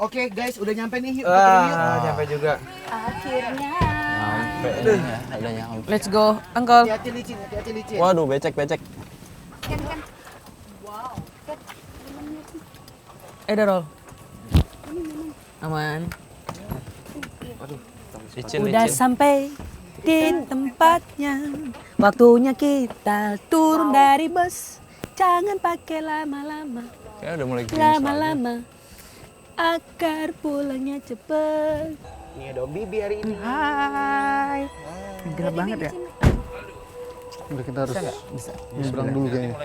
Oke guys, udah nyampe nih, yuk kita turun yuk. Nyampe juga. Akhirnya. Nyampe. Udah nyampe. Let's go, Uncle. Hati-hati licin, hati-hati licin. Waduh, becek. Kan. Wow. Darul. Aman. Licin. Udah sampai di tempatnya. Waktunya kita turun dari bus. Jangan pakai lama-lama. Kayaknya udah mulai Lama-lama. Agar pulangnya cepet. Nih ada Om Bibi hari ini. Hai. Gelap banget ya. Udah kita harus bisa nyebrang dulu kayaknya.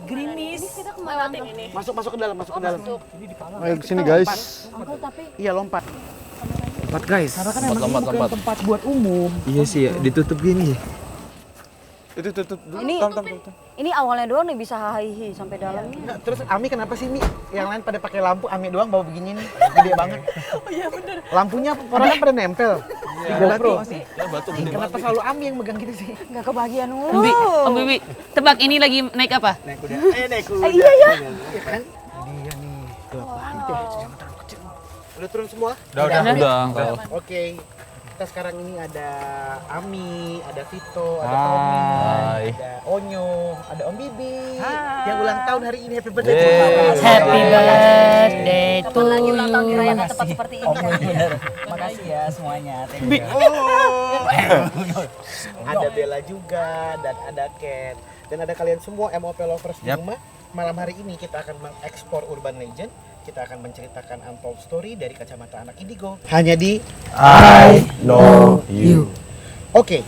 Gerimis. Kita kemana ini? Masuk ke dalam, masuk ke dalam. Ayo kesini guys. Uncle tapi Iya, lompat. Lompat guys. Karena kan emang ini bukan tempat buat umum. Iya sih, ditutup gini. Itu tutup dulu. ini awalnya doang nih bisa hahihi sampai dalamnya. Nah, terus Ami kenapa sih Mi? Yang lain pada pakai lampu, Ami doang bawa begini nih. Gede banget. Oh iya bener. Lampunya orangnya pada nempel. Di GoPro. Ya batu gede Kenapa selalu Ami yang megang gitu sih? Enggak kebagian Om mulu. Bibi, tebak ini lagi naik apa? Naik kuda. Naik kuda. Iya ya. Iya kan? Dia nih. Gelap banget ya. Jangan terlalu kecil. Udah turun semua? Udah, Uncle. Oke. Kita sekarang ini ada Ami, ada Vito, ada Hai. Tommy, ada Onyo, ada Om Bibi yang ulang tahun hari ini. Happy birthday to Yeay. you. Happy birthday to Kapan lagi ulang tahun you. dirayakan tepat seperti ini? Makasih ya semuanya. Ada Bella juga dan ada Ken dan ada kalian semua MOP lovers di rumah. Malam hari ini kita akan mengekspor Urban Legend. Kita akan menceritakan untold story dari kacamata anak indigo. Hanya di I know you. Oke,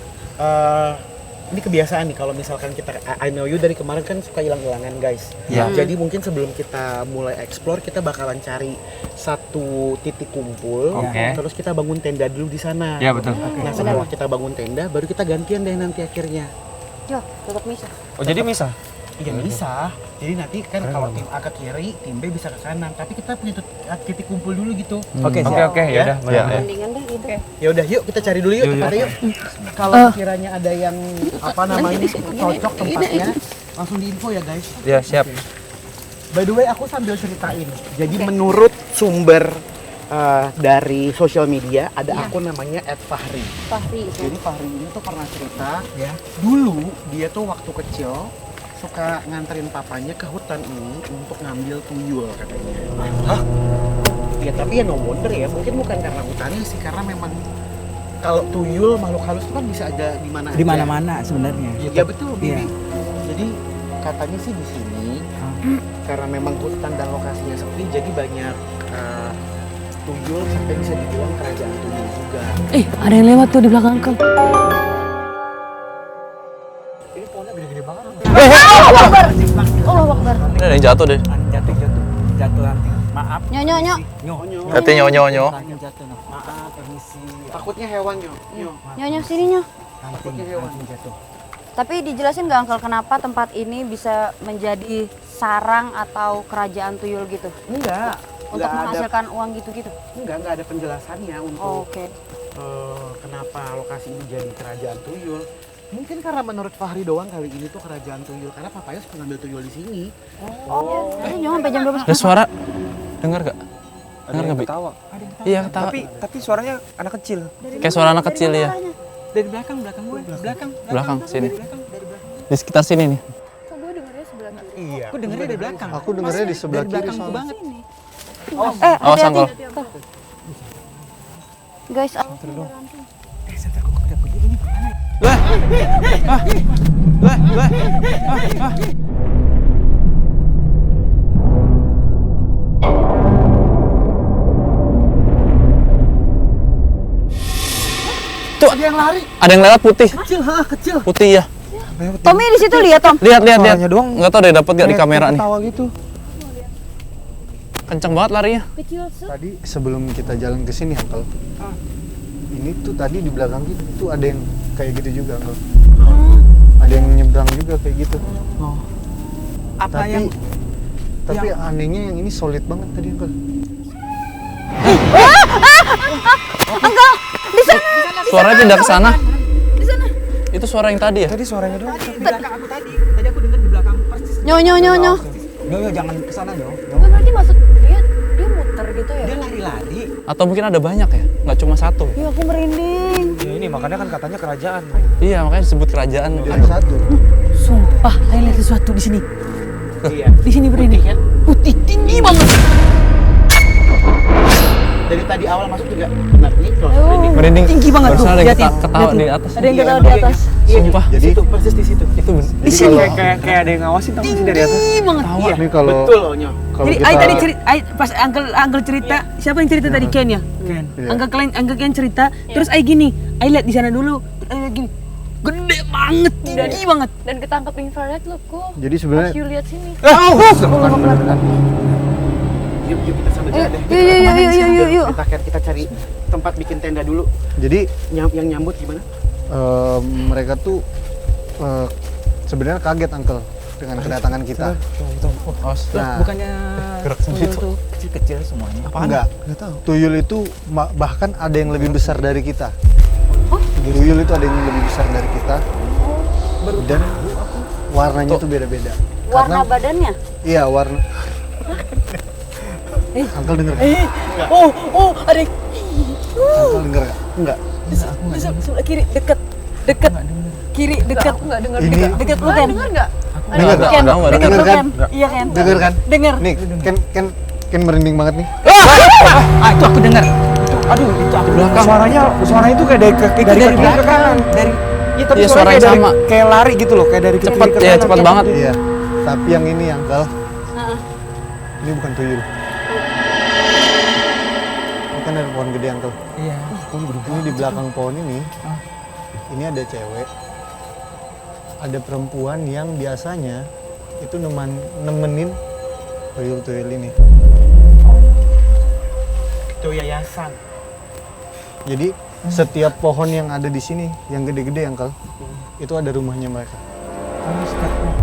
ini kebiasaan nih kalau misalkan kita I know you dari kemarin kan suka hilang-hilangan guys. Ya. Jadi mungkin sebelum kita mulai explore kita bakalan cari satu titik kumpul, Oke. terus kita bangun tenda dulu di sana. Ya, betul. Nah setelah kita bangun tenda, baru kita gantian deh nanti akhirnya. Yo, tetap bisa. Oh, jadi misah? Iya bisa. Jadi nanti kan kalau tim A ke kiri, tim B bisa ke kanan. Tapi kita punya titik kumpul dulu gitu. Oke, ya udah. Mendingan deh gitu. Ya udah yuk kita cari dulu yuk tempatnya yuk. Kalau kiranya ada yang apa namanya cocok tempatnya, langsung diinfo ya guys. Ya, siap. By the way aku sambil ceritain. Jadi menurut sumber dari sosial media ada akun namanya @fahri. Fahri. Jadi Fahri ini tuh pernah cerita ya. Dulu dia tuh waktu kecil suka nganterin papanya ke hutan ini untuk ngambil tuyul katanya. Hah? Ya tapi ya no wonder ya, mungkin bukan karena hutannya sih, karena memang kalau tuyul makhluk halus itu kan bisa ada di mana aja. Di mana-mana sebenarnya. Ya betul, Bibi. Iya. Jadi katanya sih di sini karena memang hutan dan lokasinya sepi, jadi banyak tuyul sampai bisa dibilang kerajaan tuyul juga. Ada yang lewat tuh di belakang Uncle. Ini pohonnya gede-gede Ada yang jatuh deh. Jatuh nanti. Maaf. Nyo. Hati nyo. Tangan jatuh. No. Maaf, permisi. Takutnya hewan Nyo. Nyo sini Nyo. Nanti jatuh. Tapi dijelasin nggak Uncle kenapa tempat ini bisa menjadi sarang atau kerajaan tuyul gitu? Enggak. Untuk Nggak ada, menghasilkan uang gitu-gitu? enggak ada penjelasannya untuk Oh, oke. kenapa lokasi ini jadi kerajaan tuyul. Mungkin karena menurut Fahri doang kali ini tuh kerajaan tuyul karena papanya suka ngambil tuyul di sini. Jadi Nyo sampai jam 12 Ada suara. Dengar gak? Dengar gak, Bi? Ketawa. Iya, ketawa. Tapi suaranya anak kecil. Kayak suara anak kecil ya. Dari belakang gue. Belakang sini. Di sekitar sini nih. Kok gue dengernya sebelah kiri? Iya. Aku dengernya dari belakang. Aku dengernya di sebelah kiri soalnya. banget. Awas Uncle. Guys, Tuh, ada yang lari. Ada yang lewat putih. Kecil. Putih ya. Tommy di situ lihat Tom. Lihat. Suaranya doang. Enggak tahu deh dapat gak di kamera nih. Ketawa gitu. Kenceng banget larinya. Tadi sebelum kita jalan ke sini, Uncle. Ini tuh tadi di belakang kita tuh ada yang kayak gitu juga, Uncle. Ada yang nyebrang juga kayak gitu. Apa Tapi anehnya yang ini solid banget tadi, Uncle. Suaranya pindah ke sana. Itu suara yang tadi ya? Tadi suaranya doang. Di belakang aku tadi. Tadi aku dengar di belakang persis. Nyo. Yo, jangan kesana dong. Nggak berarti maksud dia muter gitu ya? Dia lari-lari. Atau mungkin ada banyak ya? Nggak cuma satu. Iya aku merinding. Ya ini makanya kan katanya kerajaan. Iya, makanya disebut kerajaan. Ada satu. Sumpah, saya lihat sesuatu di sini. Iya. Di sini berini. Putih tinggi banget. Dari tadi awal masuk juga benar nih kalau ini. Merinding. Tinggi banget tuh, Barusan ada yang liatin. ketawa di atas. Ada yang ketawa di atas. Sumpah. Jadi Itu persis di situ. Itu bener. Di sini. Kayak ada yang ngawasin tau sih dari atas. Tinggi banget. Iya, ini kalau betul loh Nyo. kalau Jadi kita Ai tadi cerita, pas Uncle cerita, siapa yang cerita tadi Ken ya? Ken. Iya. Uncle Ken cerita, terus Ai gini, Ai lihat di sana dulu, Ai lihat gini, gede banget, tinggi banget. Dan ketangkep infrared loh kok. jadi sebenarnya You lihat sini. Yuk kita sambil jalan deh. Yuk. Kita cari tempat bikin tenda dulu. jadi Yang nyambut gimana? mereka tuh sebenarnya kaget, Uncle, dengan kedatangan kita. Nah, Bukannya tuyul tuh kecil-kecil semuanya. enggak. Tuyul itu bahkan ada yang lebih besar dari kita. Tuyul itu ada yang lebih besar dari kita. Dan warnanya tuh beda-beda. Warna badannya? Iya, warna. Uncle denger gak? Oh, ada yang Uncle denger gak? Enggak. sebelah kiri, dekat. Kiri, dekat. Aku nggak dengar. Ini Dekat lu Ken. Dengar nggak? denger gak? Ken, Nggak denger denger lu kan? Ken. Iya Ken. Denger kan? Dengar. Nih, Ken merinding banget nih. Ah, itu aku dengar. Aduh, itu aku belakang. Suara itu kayak dari kiri ke kanan. Dari Iya, tapi Iya, suara suara kayak yang dari sama. kayak lari gitu loh, kayak dari Cepet, kiri ke ya kanan. cepet banget. Iya. Tapi yang ini, Uncle. Ini bukan tuyul. Ini kan ada pohon gede, Uncle. Iya. Ini di belakang pohon ini. Ini ada cewek. Ada perempuan yang biasanya itu nemenin tuyul-tuyul ini. Itu yayasan. Jadi setiap pohon yang ada di sini yang gede-gede, Uncle, itu ada rumahnya mereka.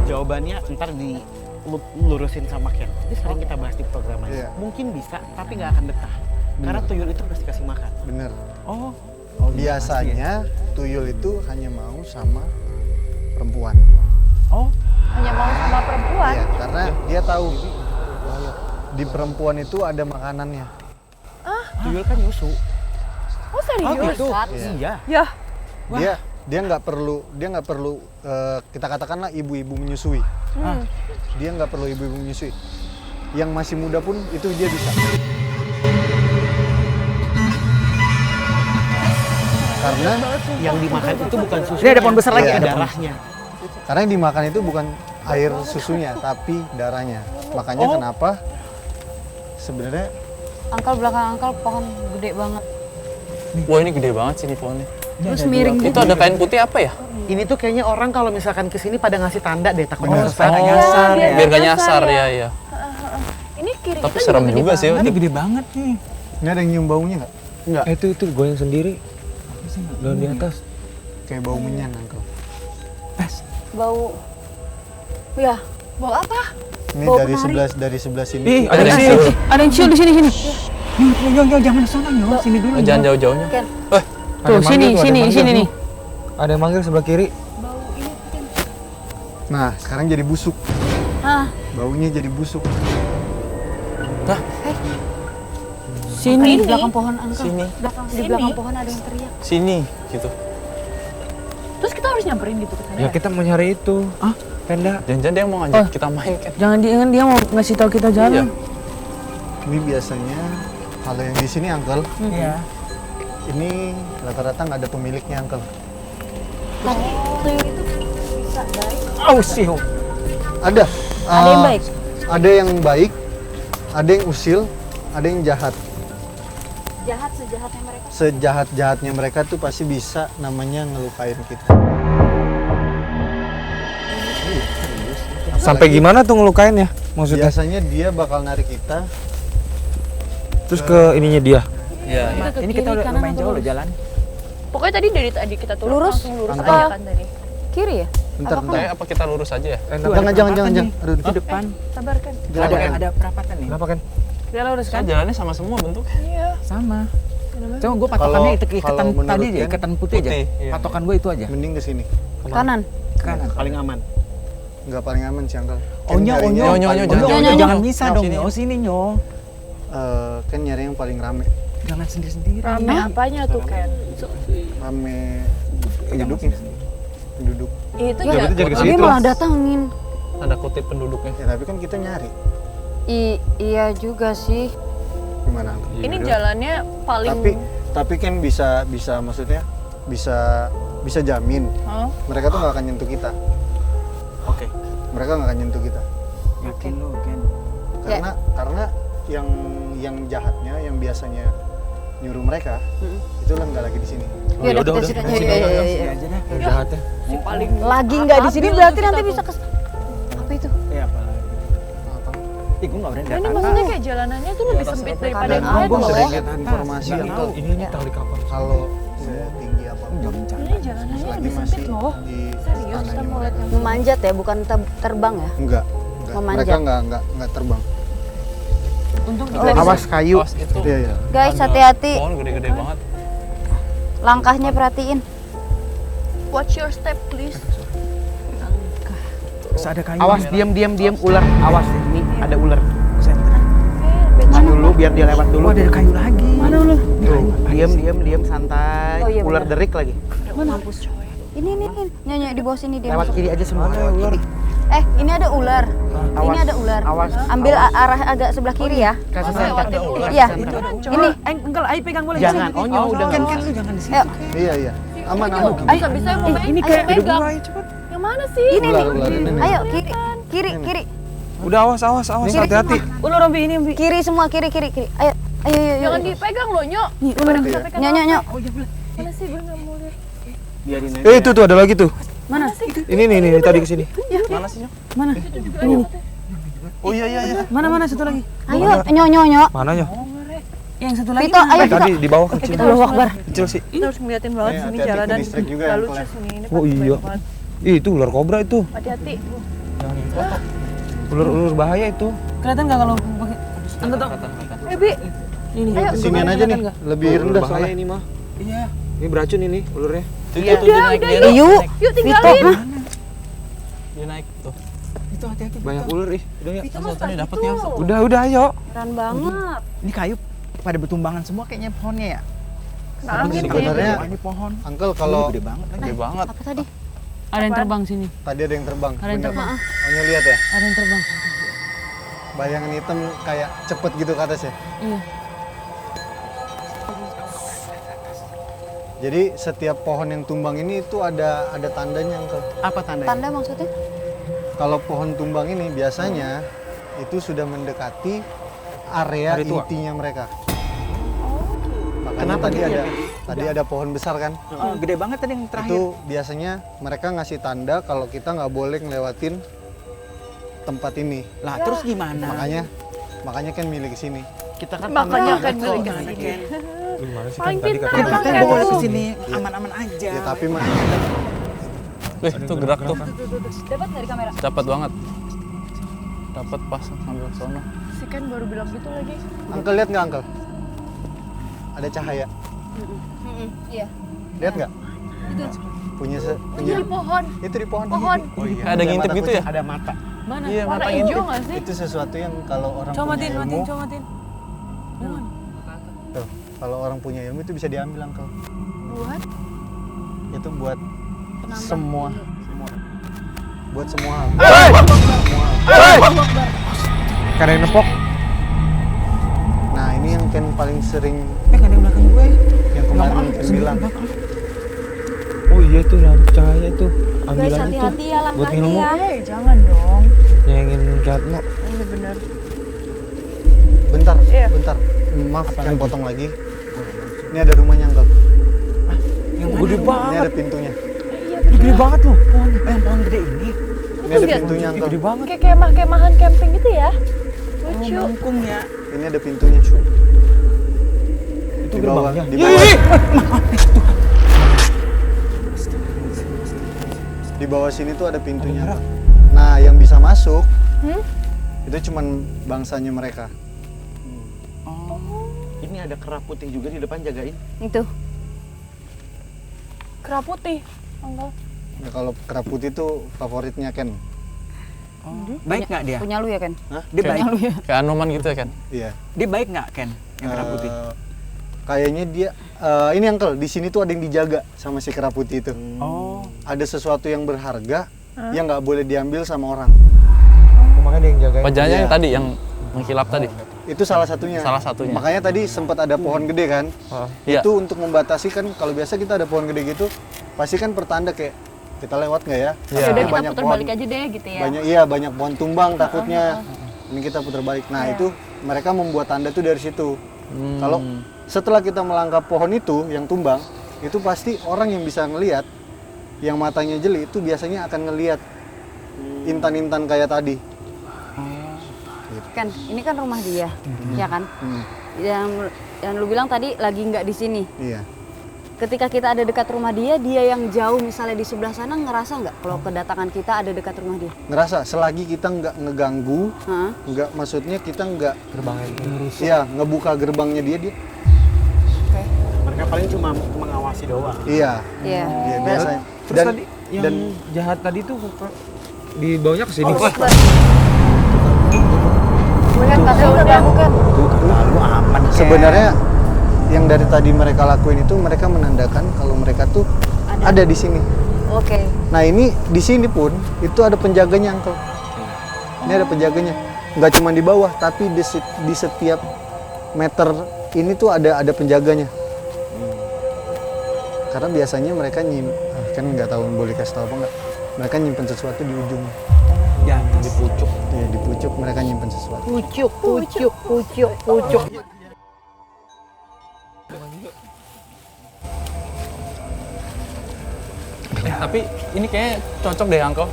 Jawabannya ntar dilurusin sama Ken. Ini sering kita bahas di program aja. Iya. Mungkin bisa, tapi nggak akan betah. Karena tuyul itu harus dikasih makan. Bener. Oh, Biasanya tuyul itu hanya mau sama perempuan. Hanya mau sama perempuan. Iya, karena dia tahu di perempuan itu ada makanannya. tuyul kan nyusu. Oh serius? Iya. Ya. Dia nggak perlu kita katakanlah ibu-ibu menyusui. Dia nggak perlu ibu-ibu menyusui. Yang masih muda pun itu dia bisa. Karena Yang dimakan itu bukan susu. Ini ada pohon besar lagi, Iya, ada darahnya. Karena yang dimakan itu bukan air susunya, tapi darahnya. Makanya kenapa sebenarnya Angkal belakang angkal pohon gede banget. Wah, ini gede banget sih ini pohonnya. Terus miring Itu gitu. ada kain putih apa ya? Ini tuh kayaknya orang kalau misalkan kesini pada ngasih tanda deh takutnya Bener, sesat. supaya nyasar ya. Biar gak nyasar ya, ya. Ini kiri Tapi kita serem gede juga sih. Ini gede banget nih. Ini ada yang nyium baunya nggak? Enggak. Itu goyang sendiri. Daun di atas. Kayak bau menyan, Uncle. Bau. Ya, Bawa apa? Ini Bau dari sebelah sini. Ih, Ada ada yang sih. Ada yang cium di sini sini. Yo, jangan sana yo, sini dulu. Jangan jauh-jauhnya. Ken. Tuh sini sini nih. Ada yang manggil sebelah kiri. Nah, sekarang jadi busuk. Ah, Baunya jadi busuk. sini di belakang pohon Angkel. Sini, Di belakang pohon ada yang teriak. sini, gitu. Terus kita harus nyamperin gitu ke sana. Ya kita mau nyari itu. Tenda. Jangan-jangan dia mau ngajak kita main kan? Jangan dia mau ngasih tahu kita jalan. Ini biasanya kalau yang di sini, Uncle, Iya. ini rata-rata nggak ada pemiliknya, Uncle. Tapi tuyul itu bisa baik. Aus sih. Ada. Ada yang baik. Ada yang baik, ada yang usil, ada yang jahat. Jahat sejahatnya mereka. Sejahat-jahatnya mereka tuh pasti bisa namanya ngelukain kita. Sampai gimana tuh ngelukainnya? Maksudnya? Biasanya dia bakal narik kita. Terus ke ininya dia. Iya, iya. Ini kita udah lumayan jauh loh jalan. Pokoknya dari tadi kita turun Lurus? langsung lurus Apa? aja kan tadi. Kiri ya? Bentar, bentar. Apa kita lurus aja ya? Jangan. Aduh, Di depan. Sabar kan. Ada perapatan nih. Kenapa kan? Dia lurus Kan jalannya sama semua bentuknya. Iya. Sama. Cuma gue patokannya Kalau- ikatan kalau menurut tadi aja, Ken, ikatan putih aja. putih, iya. Patokan gue itu aja. mending ke sini. Kanan. Kanan. Paling aman. Nggak paling aman sih, Uncle. Oh nyo, nyarinya yang paling- Nyo, jangan bisa dong, Sini. nyo, sini nyo. Kan nyari yang paling rame. Jangan sendiri-sendiri. Rame apanya tuh Ken? Rame penduduknya. Penduduk. Itu Ya, ya. berarti jadi ke Dia situ. malah datangin. Ada kutip penduduknya. Ya, tapi kan kita nyari. Iya juga sih. Gimana, Uncle? Ini jalannya paling Tapi kan bisa maksudnya bisa jamin Hah? mereka tuh nggak akan nyentuh kita. Oke. Mereka nggak akan nyentuh kita. Yakin lu, Ken. Karena yang jahatnya yang biasanya nyuruh mereka itu kan nggak lagi di sini. Ya udah kita situ aja. Iya. Sini aja deh. Jahatnya. si paling Lagi nggak di sini stabil berarti tuh nanti kita bisa tuh. Apa itu? Iya, apa lagi? Ih, gue nggak berani Nah, ini datang. maksudnya kayak jalanannya tuh lebih sempit daripada yang Dan lain gue loh. sering lihat informasi Nggak yang tahu ini tali kapan. kalau mau tinggi apa Ini jalanannya lagi lebih masih sempit loh. di Serius kita mau lihat yang Memanjat ya, bukan terbang ya? enggak. Memanjat. Mereka enggak terbang. Untung Awas kayu. Awas itu. Iya. Guys, ada hati-hati. Pohon gede-gede banget. Langkahnya perhatiin. watch your step please. Terus ada kayu. Awas, diam ular. Awas, ini ada ular. Senter. Maju dulu biar dia lewat dulu. Oh, ada kayu lagi. Mana ular? Tuh, diam santai. Oh, iya, Ular benar. derik lagi. Mampus coy. Ini. Nyonya di bawah sini dia. Lewat kiri aja semua. Lewat kiri. Ini ada ular. Ini Awas, ada ular. awas, Ambil arah agak sebelah kiri ya. Kasih center. Iya. Ini, enggak, ayo pegang boleh. Jangan, onyo udah Kan nggak lu usah. jangan di sini. Ayo, Iya. Aman. Bisa yang mau main. ini Ayo kayak pegang. Ayo cepet. Yang mana sih? ini nih. Ular ini. Ayo kiri. Udah awas, hati-hati. Ular Rombi ini, Rombi. Kiri semua, kiri. Ayo. Jangan dipegang loh, Nyok. Nih, ular. Nyonya. Mana sih gue nggak mau lihat. Biarin aja. Itu tuh ada lagi tuh. Mana? Ini nih tadi kesini. Mana sih, Nyok? Mana? Oh iya. Mana satu lagi? Ayo, nyonya. Mananya? Yang satu lagi. Vito, ayo Vito. Tadi di bawah kecil. Allahu Akbar. Kecil sih. Kita harus ngeliatin banget Nih, sini hati-hati jalan ke dan distrik juga nggak ya, lucu Clef. sini. Ini Oh pasti iya. banyak banget. Ih, itu ular kobra itu. Hati-hati. Ular bahaya itu. Kelihatan nggak kalau pakai? Angkat dong. Bi. Ini. Ayo. Kesinian aja nih. Lebih rendah soalnya. ini mah. Iya. Ini beracun ini ularnya. Iya. Tuh, dia naik, dia naik. Yuk. Yuk Vito. tinggalin. Dia naik tuh. Itu hati-hati. Banyak ular ih. Udah ya. Satu nih dapatnya. Udah ayo. Keren banget. Ini kayu pada bertumbangan semua kayaknya pohonnya ya. Nah, angin Sebenarnya Ini pohon. Uncle kalau Gede banget lagi. Gede banget. Apa tadi? Ada yang terbang sini. tadi ada yang terbang. Ada yang Bener. terbang. Onyo lihat ya. Ada yang terbang. Bayangan hitam kayak cepet gitu ke atas ya. Iya. Jadi setiap pohon yang tumbang ini itu ada tandanya, Uncle. Apa tandanya? Tanda maksudnya? Kalau pohon tumbang ini biasanya itu sudah mendekati area Hari tua. intinya mereka. Makanya Kenapa tadi dia? tadi ada pohon besar kan? Gede banget tadi yang terakhir. Itu biasanya mereka ngasih tanda kalau kita nggak boleh ngelewatin tempat ini. Lah terus gimana? Makanya kan milih ke sini. Kita kan Makanya pernah kan kok. milih Gimana Ken? Gimana sih Paling kan tadi pintar katanya emang Katanya Ken. boleh ke sini aman-aman aja. Ya tapi mah Wih, itu gerak tuh. Dapat dari kamera. Dapat banget. Dapat pas sambil sono. Si Ken baru bilang gitu lagi. Uncle lihat nggak Uncle? Ada cahaya. Iya. Lihat nggak? Punya Itu di pohon. itu di pohon. Pohon. Oh iya. Kayak ada ngintip gitu ya? Ada mata. Mana? Iya, Warna matanya hijau nggak sih? Itu sesuatu yang kalau orang Coba punya matiin, ilmu, coba matiin. tuh, kalau orang punya ilmu itu bisa diambil Uncle. Buat Itu buat semua. Buat semua hal. Karena yang nepok. Nah ini yang Ken paling sering Nggak ada yang belakang gue. yang kemarin Ken bilang. Oh iya tuh lampu cahaya tuh. Guys, Ambil aja tuh. hati-hati ya, Buat hati ilmu. ya. jangan dong. Nyengin Gatmo. Iya bener. Bentar, Iya. bentar. Maaf, Ken potong lagi. Ini ada rumahnya Uncle. Yang Gede Ini banget. ada pintunya. Gede banget loh. yang pohon gede ini. Ini ada pintunya Uncle. Gede banget. Kayak kemah-kemahan camping gitu ya. Lucu. Mangkung ya. Ini ada pintunya. Itu Di bawah, gerbangnya. di bawah. Di bawah sini tuh ada pintunya. Uncle. Nah, yang bisa masuk itu cuman bangsanya mereka. Ini ada kera putih juga di depan jagain. Itu. Kera putih. Uncle. Ya, kalau kera putih itu favoritnya Ken. Baik nggak dia? Punya lu ya, Ken? Dia baik. Kayak Anoman gitu ya kan? Iya. Dia baik nggak Ken? Yang kera putih. Kayaknya dia ini Uncle, di sini tuh ada yang dijaga sama si kera putih itu. Oh. Ada sesuatu yang berharga yang nggak boleh diambil sama orang. Makanya dia yang jagain. Wajahnya Iya. yang tadi yang mengkilap tadi. Itu salah satunya. Salah satunya. Makanya tadi sempat ada pohon gede kan. Iya. Itu untuk membatasi kan, kalau biasa kita ada pohon gede gitu, pasti kan pertanda kayak kita lewat nggak ya? Iya. Udah Takutnya kita putar balik aja deh gitu ya. banyak pohon tumbang takutnya. Ini kita putar balik. Nah itu mereka membuat tanda tuh dari situ. Kalau setelah kita melangkah pohon itu yang tumbang, itu pasti orang yang bisa ngelihat, yang matanya jeli itu biasanya akan ngelihat intan-intan kayak tadi. Ken, ini kan rumah dia, ya kan? Yang lu bilang tadi lagi nggak di sini. Iya. Ketika kita ada dekat rumah dia yang jauh misalnya di sebelah sana ngerasa nggak kalau kedatangan kita ada dekat rumah dia? Ngerasa selagi kita nggak ngeganggu, Hah? nggak maksudnya kita nggak Gerbangnya ngurus. iya ngebuka gerbangnya dia. Oke. Mereka paling cuma mengawasi doang. Iya. Iya. Iya biasanya. Terus Dan tadi yang dan jahat tadi tuh di bawahnya ke sini. Kan katanya udah ganggu kan? Tuh kata lu aman Ken. sebenarnya yang dari tadi mereka lakuin itu mereka menandakan kalau mereka tuh ada di sini. Oke. Nah ini di sini pun itu ada penjaganya Uncle. Ini ada penjaganya. Nggak cuma di bawah tapi di setiap meter ini tuh ada penjaganya. Karena biasanya mereka kan nggak tahu boleh kasih tahu apa nggak. Mereka nyimpen sesuatu di ujung. Di atas. Di pucuk. Iya di pucuk mereka nyimpen sesuatu. Pucuk. Tapi ini kayaknya cocok deh Uncle.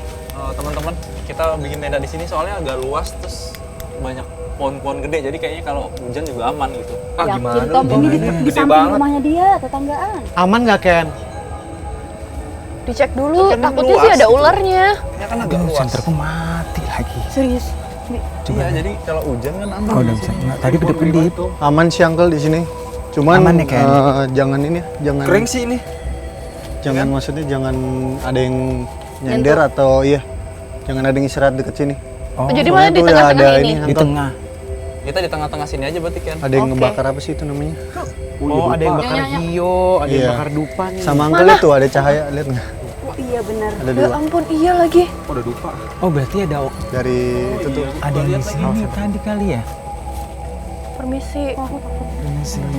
Teman-teman, kita bikin tenda di sini soalnya agak luas terus banyak pohon-pohon gede. Jadi kayaknya kalau hujan juga aman gitu. Yakin Tom ini di samping rumahnya dia, tetanggaan. Aman nggak Ken? Dicek dulu, takutnya sih ada ularnya. Ya kan agak luas. Senterku mati lagi. Serius. Iya, jadi kalau hujan kan aman. Oh udah bisa. Nggak, tadi kedip-kedip. Aman sih Uncle di sini. Cuman Aman ya, Ken? jangan ini, jangan Kering sih ini. jangan maksudnya jangan ada yang nyender atau iya jangan ada yang istirahat deket sini. Oh, Jadi Soalnya mana di tuh udah tengah-tengah ada ini? di Uncle. tengah. Kita di tengah-tengah sini aja berarti kan. Ada yang Oke. ngebakar apa sih itu namanya? Oh, ada yang bakar hio, ada yang Iya. bakar dupa nih. Sama Uncle itu ada cahaya, lihat nggak? Oh iya benar. Ada Ya dua ampun, iya lagi. Oh, udah lupa. Oh berarti ada dari itu tuh. ada yang di sini tadi kali ya? Permisi. Permisi.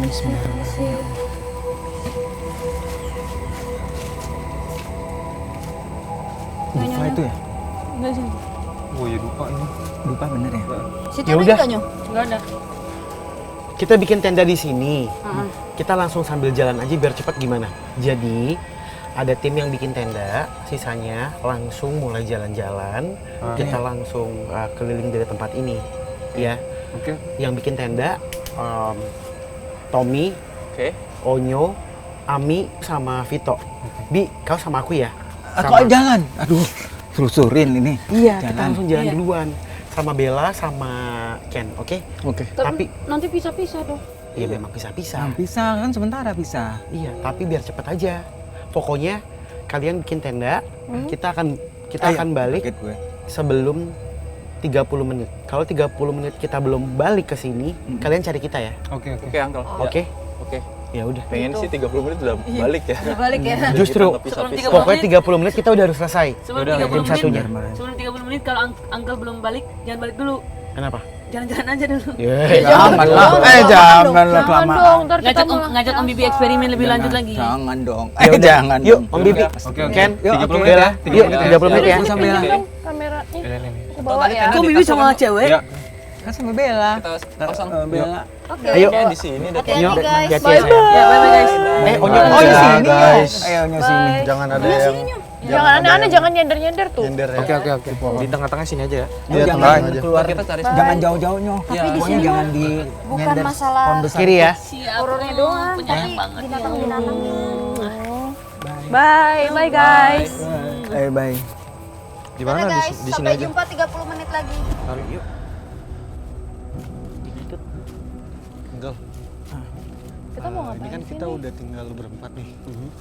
Dupa itu ya? Enggak sih. Oh iya lupa ini. Dupa bener ya? Situ Ya ada udah. juga Nyo? Enggak ada. kita bikin tenda di sini. Kita langsung sambil jalan aja biar cepat gimana. Jadi ada tim yang bikin tenda, sisanya langsung mulai jalan-jalan. Kita langsung keliling dari tempat ini, ya. Oke. Yang bikin tenda Tommy, Oke. Onyo, Ami, sama Vito. Bi, kau sama aku ya? Kok jalan? Aduh, telusurin ini. Iya, kita Jalan. langsung jalan duluan. Sama Bella, sama Ken, oke? Oke. Tapi, nanti pisah-pisah dong. ya memang pisah-pisah. Bisa kan sementara bisa. Iya, tapi biar cepet aja. Pokoknya kalian bikin tenda, kita akan balik Kaget gue. sebelum 30 menit. Kalau 30 menit kita belum balik ke sini, kalian cari kita ya. Oke. Oke, Uncle. Oke? Oke. Ya udah. Pengen sih 30 menit udah balik ya. Udah balik ya. Justru Kita nggak pisah-pisah. pokoknya 30 menit kita udah harus selesai. Sebelum Yaudah, 30 jam satunya. menit, sebelum 30 menit kalau Uncle belum balik, jangan balik dulu. Kenapa? Jalan-jalan aja dulu. Jangan lah. Jangan Jangan lah Jangan kelamaan. dong, ntar kita Ngajak Om Bibi eksperimen lebih lanjut lagi. Jangan dong. Ya udah. Jangan Yuk, dong. Om Bibi. Oke. Ken, Yuk, 30 oke. menit ya. yuk 30 menit ya. Sama Bella. kameranya. Ini. Aku bawa ya. Kok Bibi sama cewek? Ya, Kan sama Bella. kita pasang. Bella. Oke. Ayo. Kayaknya di sini deh. Hati-hati Yuk, guys. hati-hati ya, sayang. Ya, bye-bye guys. Onyo, Oh, di Ya, sini. guys. Ayo sini. Jangan ada yang Jangan aneh-aneh, jangan nyender-nyender tuh. nyender ya. Oke. Di tengah-tengah sini aja ya. Iya, Jangan tenang aja. keluar. Kita cari Jangan jauh-jauhnya. Tapi di Pokoknya sini jangan di bukan nyender masalah pohon besar. Kiri ya. horornya doang, tapi Penyayang banget. binatang-binatangnya. Bye, bye guys. Bye. Di mana? Dadah, guys, Di sini sampai aja. jumpa 30 menit lagi. Yuk. Enggak. Kita mau Ini ngapain kan sih kita nih? udah tinggal berempat nih.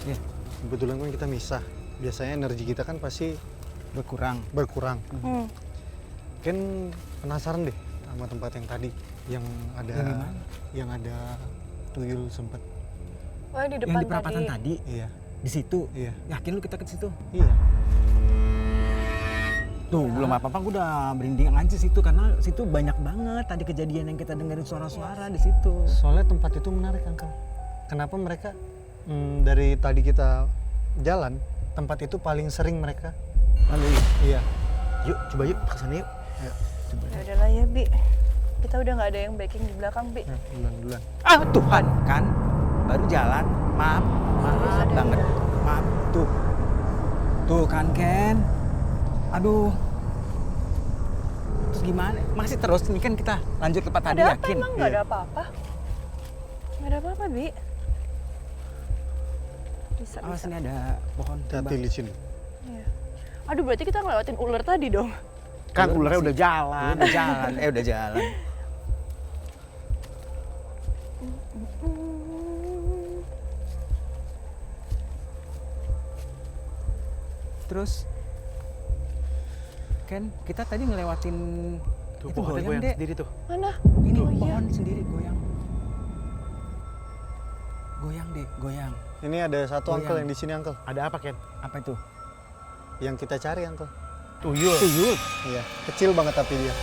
Ya. Kebetulan kan kita misah. Biasanya energi kita kan pasti Berkurang. berkurang. Hmm. Kan penasaran deh sama tempat yang tadi yang ada yang ada tuyul sempet. Oh, di Yang depan di perapatan tadi. Iya. Di situ. Iya. Yakin lu kita ke situ? Iya. Tuh, belum apa-apa gue udah merinding aja situ karena situ banyak banget tadi kejadian yang kita dengerin suara-suara di situ. Soalnya tempat itu menarik, Angkel. Kenapa mereka dari tadi kita jalan, tempat itu paling sering mereka lalui. Iya. Yuk, coba yuk ke sana yuk. Ya, Ya udahlah ya, Bi. Kita udah nggak ada yang backing di belakang, Bi. duluan. Ah, Tuhan kan baru jalan. Maaf banget. Maaf. Tuh kan Ken. Aduh. Terus gimana? Masih terus nih kan kita lanjut tempat tadi Ada apa yakin. emang? Nggak ada apa-apa. Nggak ada apa-apa, Bi. Bisa. Awas ini ada pohon. Hati di sini. Iya. Aduh, berarti kita ngelewatin ular tadi dong. Kan ularnya udah jalan. Udah jalan. Udah jalan. Terus Ken, kita tadi ngelewatin Tuh, itu pohonnya goyang, goyang Dek. sendiri tuh. Mana? Ini pohon sendiri goyang. Goyang, Dek, goyang. Ini ada satu Oh, Angkel iya. yang di sini, Angkel. Ada apa, Ken? Apa itu? Yang kita cari, Angkel. Tuyul. Tuyul. Iya. Kecil banget tapi dia.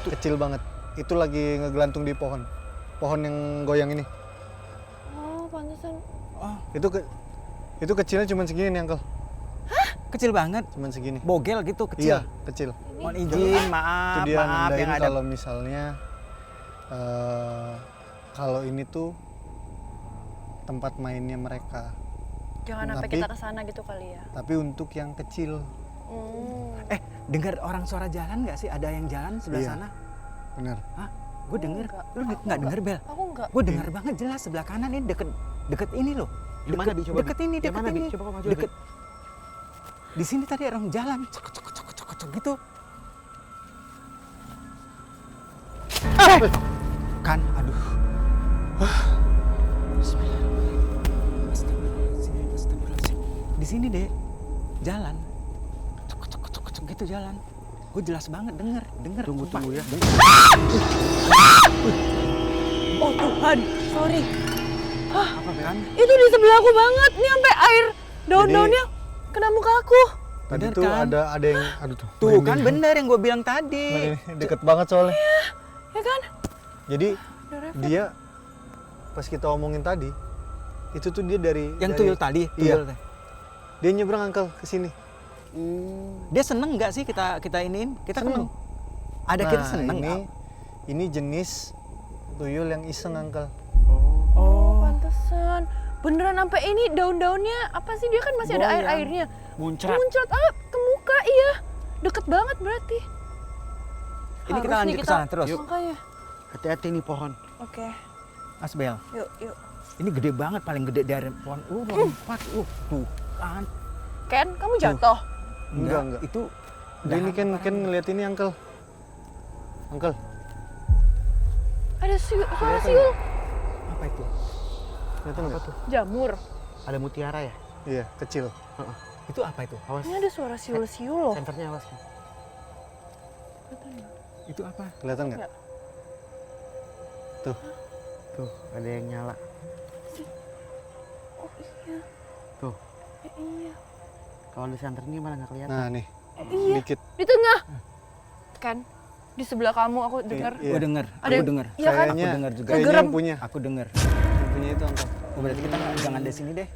Kecil banget. Itu lagi ngegelantung di pohon. Pohon yang goyang ini. Oh, pantesan. Itu kecilnya cuma segini nih, Angkel. Kecil banget. Cuman segini. Bogel gitu, kecil. Iya, kecil. Mohon izin, Itu maaf, dia maaf nandain yang ada. kalau misalnya kalau ini tuh tempat mainnya mereka. Jangan sampai Tapi- kita kesana gitu kali ya. Tapi untuk yang kecil. Dengar orang suara jalan nggak sih? Ada yang jalan sebelah Iya. sana? Benar. Hah? Gue denger. enggak. Lu nggak denger, Bel? Aku enggak. Gue denger banget jelas sebelah kanan ini deket ini loh. Di mana, Bi? Coba, Bi. Deket ini, Yang deket mana, Bi? ini. Coba kau maju, Deket. Di sini tadi orang jalan, cok gitu. Kan, aduh. Astagfirullahaladzim. Di sini deh, jalan. Cok gitu jalan. Gue jelas banget denger. Tunggu ya. Oh Tuhan, sorry. Apa kan? Itu di sebelah aku banget. Ini sampai air daun-daunnya kena muka aku. Tadi Bener tuh kan? ada yang aduh tuh. Tuh kan bener yang gue bilang tadi. Deket banget soalnya. Ya kan? Jadi Udah refleks. dia pas kita omongin tadi itu tuh dia dari Yang dari- tuyul tadi, Iya. tuyul teh. Dia nyebrang, Angkel, ke sini. Dia seneng nggak sih kita iniin? Kita Seneng. seneng. Ada kita Nah, seneng. ini jenis tuyul yang iseng, Uncle. Oh, pantesan. Beneran sampai ini daun-daunnya apa sih, dia kan masih ada air-airnya. Muncrat. Muncrat ke muka, iya. Deket banget berarti. Ini kita Harus lanjut nih ke sana terus. Makanya. Hati-hati nih pohon. Oke. Mas Bel, Yuk. ini gede banget, paling gede dari pohon. Lompat. Tuh kan. Ken, kamu jatuh. Enggak. Itu Ini kan ngeliat ini, Uncle. Uncle, Ada suara siul. apa itu? kelihatan nggak? Jamur. Ada mutiara ya? Iya, kecil. Itu apa itu? Awas. Ini ada suara siul-siul loh. Senternya awas. Itu apa? Kelihatan nggak? Nggak. Tuh. Tuh, ada yang nyala. Oh iya. Tuh, Iya. kalau di senter ini malah nggak kelihatan. Nah, nih. Iya. Dikit. Di tengah. Kan? Di sebelah kamu aku dengar. Iya. Gue denger, Ada- aku denger. Iya kan? Aku denger juga. Kayaknya Gerem. yang punya. Aku denger. Yang punya itu, Uncle. Oh, berarti kita jangan di sini deh.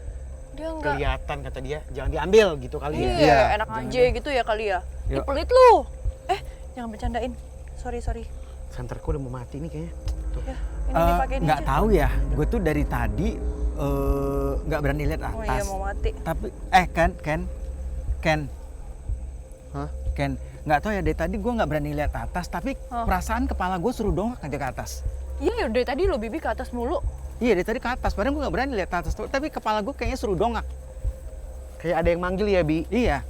Dia enggak. Kelihatan kata dia, jangan diambil gitu kali ya. Iya, Iya. enak aja gitu ya kali ya. Yuk. Ih, pelit lu. Jangan bercandain. Sorry. Senterku udah mau mati nih kayaknya. Tuh. Ya, ini dipakein Nggak aja. tahu ya. Gue tuh dari tadi nggak berani lihat Oh iya, atas. mau mati. Tapi Ken. Hah? Ken, nggak tahu ya dari tadi gue nggak berani lihat atas, tapi Oh. perasaan kepala gue suruh dongak aja ke atas. Iya, dari tadi lo Bibi ke atas mulu. Iya dari tadi ke atas, padahal gue nggak berani lihat atas, tapi kepala gue kayaknya suruh dongak. Kayak ada yang manggil ya, Bi. Iya.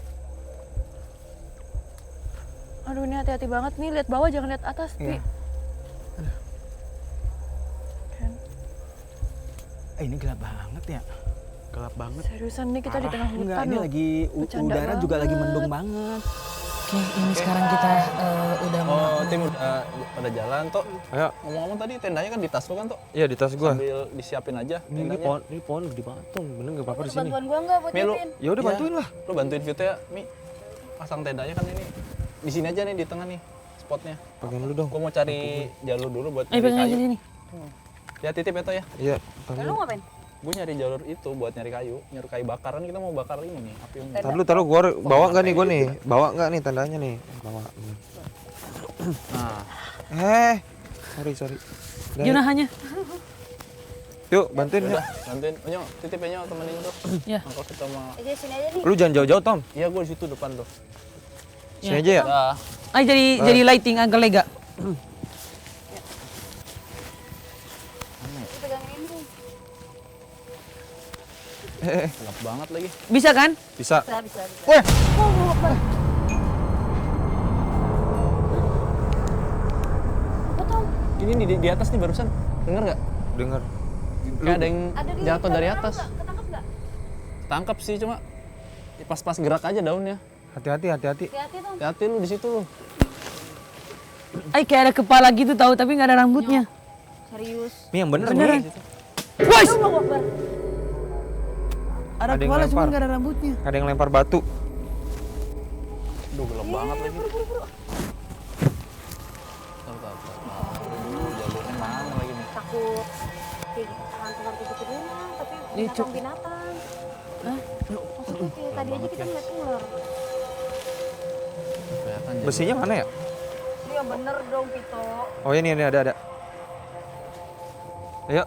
Aduh, ini hati-hati banget nih, lihat bawah jangan lihat atas, Bi. Iya. Kan, Ini gelap banget ya. Gelap banget. seriusan nih kita di tengah hutan Enggak, ini loh. lagi Bercanda udara juga lagi banget. mendung banget. Oke, ini sekarang kita udah mau Oh, tim udah pada jalan toh. Ayo. Ngomong-ngomong tadi tendanya kan di tas lu kan toh. Iya di tas gua. Sambil disiapin aja Ini tendanya. pohon gede banget tuh. Bener nggak apa-apa di sini. Bantuan gua enggak buat Mi, lu- nyiapin? Ya udah Iya. bantuin lah. Lu bantuin Vito ya, Mi. Pasang tendanya kan ini. Di sini aja nih di tengah nih spotnya. Pegang lu dong. Gua mau cari jalur dulu buat Ayo nyari pegang aja kayu. sini. Ya titip ya toh ya. Iya. Lalu lu ngapain? Gue nyari jalur itu buat nyari kayu bakaran, kita mau bakar ini nih, api unggun. Taruh gua bawa nggak nih gua nih? Bawa nggak nih tandanya nih? Bawa. Nah, Sorry. Udah, Gimana hanya? Yuk bantuin yuk. udah bantuin, Nyo, titip ya Nyo, temenin tuh. Iya. Angkot kita mau. Aja sini aja nih. Lu jangan jauh-jauh Tom. Iya, gue di situ depan tuh. Sini aja ya. Udah. Ayo jadi lighting agak lega. Pegangin ini. Gelap banget lagi. Bisa kan? Bisa. Bisa. Weh, Ini di atas nih barusan, denger nggak? Dengar. Kayak ada yang Ada di jatuh dari kamera atas. nggak? Ketangkep nggak? Tangkap sih cuma pas-pas gerak aja daunnya. Hati-hati. Hati-hati Tom. Hati-hati lu di situ lu. Ay kayak ada kepala gitu tahu tapi nggak ada rambutnya. Serius. Ini yang bener Beneran. nih. Wes, Allahu Akbar. ada Ada yang kepala cuma lempar. nggak ada rambutnya. Ada yang lempar batu. Duh, gelap banget lagi. Tahu. Jalurnya mana lagi nih? Takut hantu-hantu gitu rumah, tapi binatang-binatang. Hah? Maksudnya kayak tadi aja kita ngeliat ular. Kelihatan jalur. Besinya mana ya? Iya bener dong Pito. Oh ini ada. Ayo.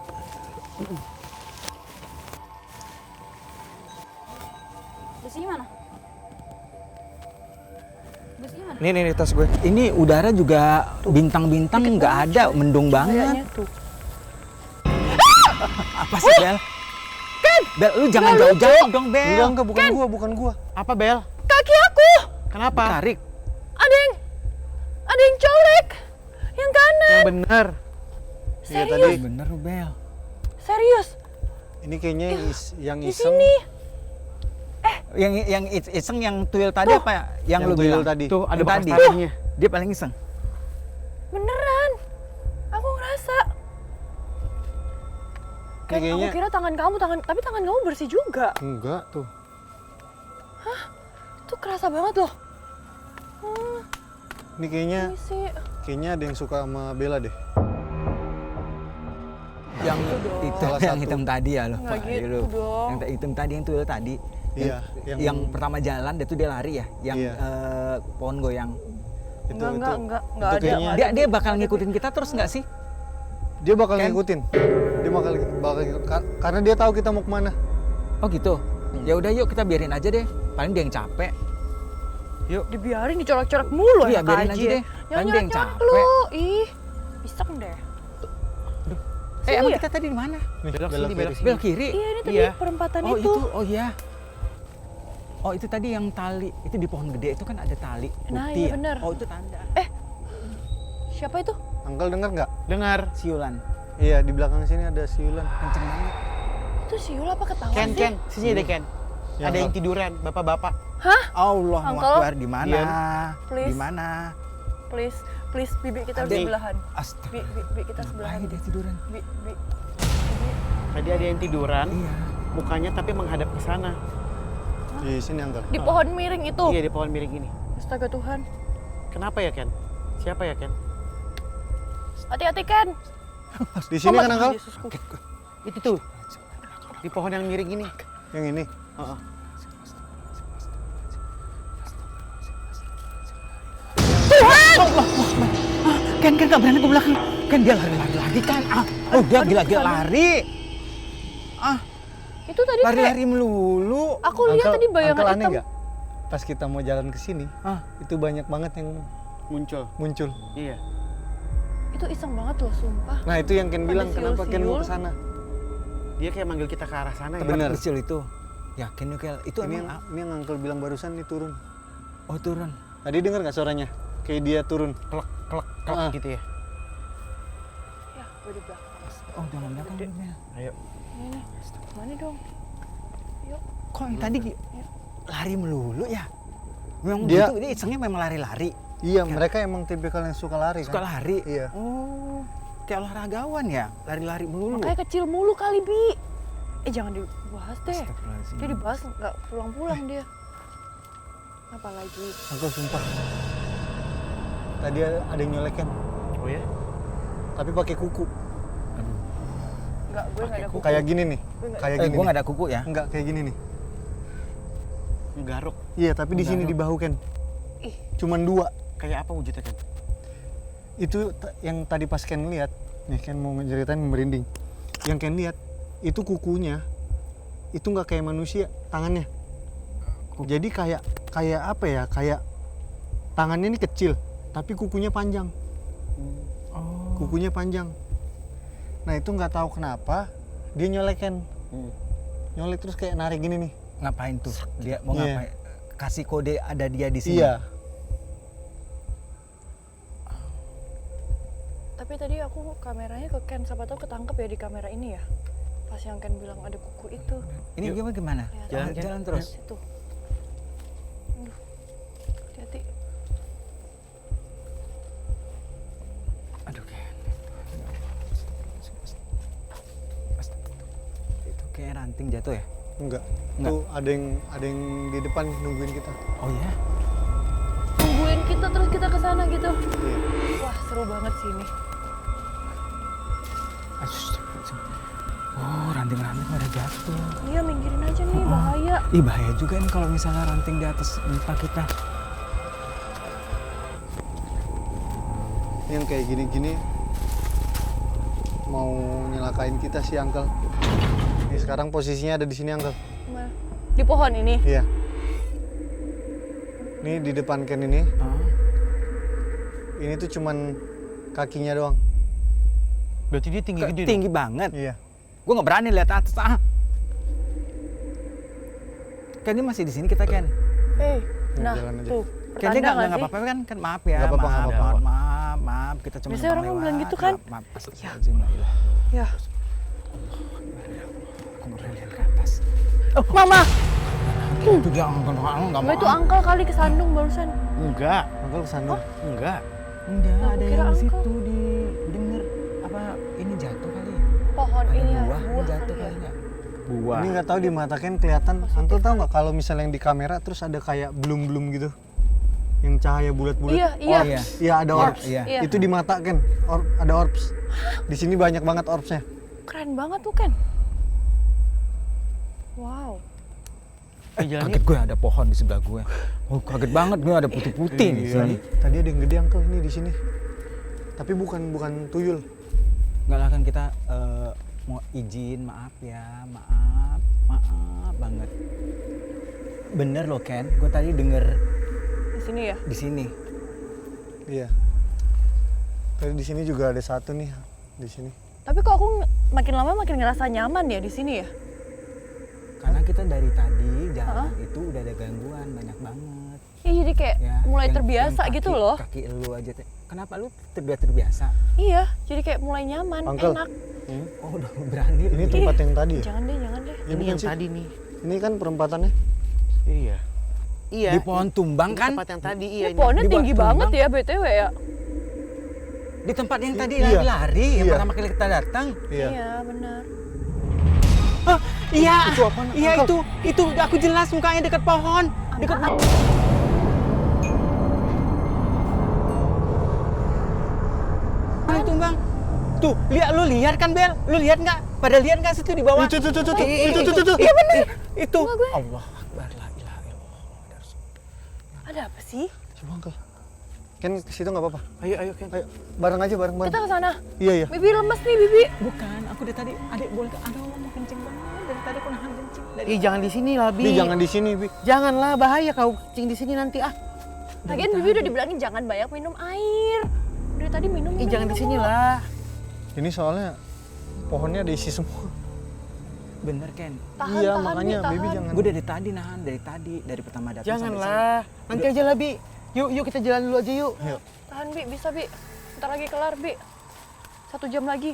Besinya mana? Besinya mana? Nih tas gue. ini udara juga bintang-bintang nggak ada, mendung banget. Kayaknya tuh. Apa sih Bel? Bel, lu jangan jauh-jauh dong Bel. Enggak, bukan gua. Apa, Bel? Kaki aku. Kenapa? Tarik. Ada yang colek. Yang kanan. Yang bener. Iya tadi. Bener lu Bel. Serius. Ini kayaknya yang Di iseng. sini. Yang iseng yang tuyul tadi apa ya? Yang lu tuyul bilang tadi. Tuh, ada Yang bekas tadi. tanahnya. Dia paling iseng. Beneran. Aku ngerasa. Kan Kayaknya- aku kira tangan kamu, tapi tangan kamu bersih juga. Enggak tuh. Itu kerasa banget loh. Ini kayaknya Ini sih. ada yang suka sama Bella deh. Yang itu Salah yang satu. hitam tadi ya lo. Nggak Wah, gitu lu. dong. Yang hitam tadi yang tuyul tadi. Iya, Yang pertama jalan dia tuh dia lari ya, yang Iya. pohon goyang. Itu Enggak ada. kayaknya- Dia bakal ngikutin kita terus nggak sih? Dia bakal ngikutin. Dia bakal karena dia tahu kita mau kemana. Oh gitu. Ya udah yuk kita biarin aja deh. Paling dia yang capek. Yuk. Dibiarin dicolok-colok mulu Iya, ya biarin aja deh. Paling dia yang capek. lu. Ih, iseng deh. Emang ya? kita tadi di mana? Nih, Belok sini, belok sini. Belok kiri. Iya, ini tadi Iya. perempatan Oh itu. itu, oh iya. Oh itu tadi yang tali, itu di pohon gede itu kan ada tali putih Nah, iya ya? bener. Oh itu tanda. Siapa itu? Uncle dengar nggak? Dengar. Siulan, Iya, di belakang sini ada siulan. kenceng banget. Itu siul apa ketahuan Ken, sih? Ken, sini deh Ken. Ya, Ada yang Uncle. tiduran, bapak-bapak. Allah Uncle? Akbar, di mana? Diam. Please. Di mana? Please, bibi kita harus Adek. sebelahan. Astaga. Bi kita sebelahan. Ayo dia tiduran. Bi. Tadi ada yang tiduran, Iya. mukanya tapi menghadap ke sana. Di sini, Uncle. Di pohon miring itu. Iya, di pohon miring ini. Astaga Tuhan. Kenapa ya, Ken? Siapa ya, Ken? Hati-hati Ken. Di sini kan, Uncle? Yesusku. Itu tuh. Di pohon yang miring ini. Yang ini. Heeh. Ken gak berani ke belakang. Ken dia lari-lari lagi kan. Oh dia gila-gila lari. Itu tadi kayak Lari-lari melulu. aku lihat tadi bayangan Uncle aneh hitam. nggak? Pas kita mau jalan ke sini, itu banyak banget yang Muncul. muncul. Iya. Itu iseng banget loh, sumpah. Nah, itu yang Ken bilang, siul-siul. kenapa Ken mau ke sana? Dia kayak manggil kita ke arah sana ya. Bener. Kecil itu. Yakin yuk Kel. Itu Ini emang. yang Uncle bilang barusan nih turun. Oh turun. Tadi dengar nggak suaranya? Kayak dia turun. Klek, klek, klek Ah. gitu ya. Ya, gue di belakang. Oh jangan belakang dia. Ayo. Ini. Mana dong? Yuk. Kok yang tadi lari melulu ya? Memang Dia- gitu, ini isengnya memang lari-lari. Iya, mereka emang tipikal yang suka lari Suka kan? lari. Iya. Oh, kayak olaragawan ya, lari-lari melulu. Makanya kecil mulu kali, Bi. Jangan dibahas deh. Astagfirullahaladzim. Dia dibahas nggak pulang-pulang dia. Apalagi. Uncle sumpah. Tadi ada yang nyolekin, Oh ya? tapi pakai kuku. Nggak, gue nggak ada kuku. Kayak gini nih. Kayak gini. Gue nih. gak ada kuku ya. Enggak, kayak gini nih. Ngegaruk. Iya, tapi di sini di bahu Ken. Ih. Cuman 2. Kayak apa wujudnya, Ken? Itu yang tadi pas Ken lihat, nih Ken mau ngeceritain merinding. Yang Ken lihat itu kukunya itu nggak kayak manusia tangannya. Jadi kayak apa ya? Kayak tangannya ini kecil, tapi kukunya panjang. Kukunya panjang. Nah itu nggak tahu kenapa dia nyolek Ken. Nyolek terus kayak narik gini nih. Ngapain tuh? Dia mau Iya. ngapain? Kasih kode ada dia di sini. Iya. Tapi tadi aku kameranya ke Ken, siapa tahu ketangkep ya di kamera ini ya. Pas yang Ken bilang ada kuku itu. Ini gimana? Ya, Jalan terus. Situ. Aduh. Hati-hati. Aduh Ken. Itu kayak ranting jatuh ya? Enggak. Enggak. Tuh ada yang di depan nungguin kita. Oh ya? Tungguin kita terus kita ke sana gitu. Iya. Wah, seru banget sih ini. Oh ranting-ranting pada jatuh. Iya, minggirin aja nih, bahaya. Ih bahaya juga nih kalau misalnya ranting di atas muka kita. Yang kayak gini-gini mau nyelakain kita sih Uncle. Ini sekarang posisinya ada di sini Uncle. Mana? Di pohon ini. Iya. Ini di depan Ken ini. Ini tuh cuman kakinya doang. Berarti dia tinggi gede. Tinggi banget. Iya. Gue nggak berani lihat atas. Ken ini masih di sini kita Ken. Nah, jalan aja. tuh. Ken dia Pertanda nggak sih? apa-apa kan? Kan maaf ya. Nggak apa-apa, maaf, nggak apa-apa. maaf. Kita cuma Biasanya orang numpang bilang lewat. gitu kan? Maaf. Astagfirullahaladzim. La ilaha. Ya. Aku nggak berani lihat ke atas. Mama! Itu dia nggak Mbak mau. itu angkel kali kesandung barusan. Enggak. Uncle kesana. Enggak. Enggak, Aku ada kira yang di angkot. situ denger apa ini jatuh kali ya? Pohon Ada ini ya, buah buah jatuh kali ya. kali ya? Buah. Ini nggak tahu di mata Ken kelihatan. Uncle tahu nggak kalau misalnya yang di kamera terus ada kayak belum gitu, yang cahaya bulat-bulat. Iya, iya. Oh iya. Iya ada orbs. Iya. Iya. Itu di mata Ken. Ada orbs. Di sini banyak banget orbsnya. Keren banget tuh Ken. Wow. Kaget gue ada pohon di sebelah gue. Oh kaget banget gue ada putih-putih di sini. Tadi ada yang gede Uncle ini di sini. Tapi bukan tuyul. Enggak lah kan kita mau izin, maaf ya, maaf banget. Bener loh Ken, gue tadi denger Di sini ya? di sini. Iya. Tadi di sini juga ada satu nih, di sini. Tapi kok aku makin lama makin ngerasa nyaman ya di sini ya? Karena kita dari tadi jalan itu udah ada gangguan banyak banget. Iya, jadi kayak Ya, mulai yang terbiasa gitu loh. Kaki lu aja. Kenapa lu terbiasa? Iya, jadi kayak mulai nyaman, Uncle. enak. Oh udah berani. Ini tempat yang tadi ya? Jangan deh. Ya, Ini bukan yang sih. tadi nih. Ini kan perempatannya. Iya. Iya. Di pohon tumbang Ini kan? tempat yang tadi Ini iya. pohonnya Di bawah tinggi tumbang. banget ya BTW ya. Di tempat yang tadi Iya. lari-lari yang Iya. pertama kali kita datang. Iya. Iya, benar. Oh, iya. Itu apaan, Iya Uncle? itu aku jelas mukanya dekat pohon. Dekat pohon tumbang. Tuh, lu lihat kan Bel? Lu lihat nggak? Pada lihat nggak situ di bawah? Itu. Iya benar. Itu. Allah Akbar, la ilaha illallah. Ada apa sih? Coba Uncle. Ken ke situ nggak apa-apa. Ayo Ken. Ayo, bareng aja, bareng. Kita ke sana. Iya. Bibi lemes nih, Bibi. Bukan, aku dari tadi, adik boleh ke, aduh mau kencing banget. Dari tadi aku nahan kencing. Ih, jangan di sini lah, Bi. Bi, jangan di sini, Bi. Janganlah, bahaya kau kencing di sini nanti ah. Lagian Bibi udah dibilangin jangan banyak minum air. Dari tadi minum. Ih, jangan di sini lah. Ini soalnya pohonnya diisi semua. Bener Ken. Tahan, Iya, tahan, makanya Bi, Bibi tahan. jangan. Gue dari tadi nahan, dari pertama datang Janganlah. Nanti aja lah, Bi. Yuk kita jalan dulu aja yuk. Yuk. Tahan, Bi, bisa, Bi. Ntar lagi kelar, Bi. 1 jam lagi.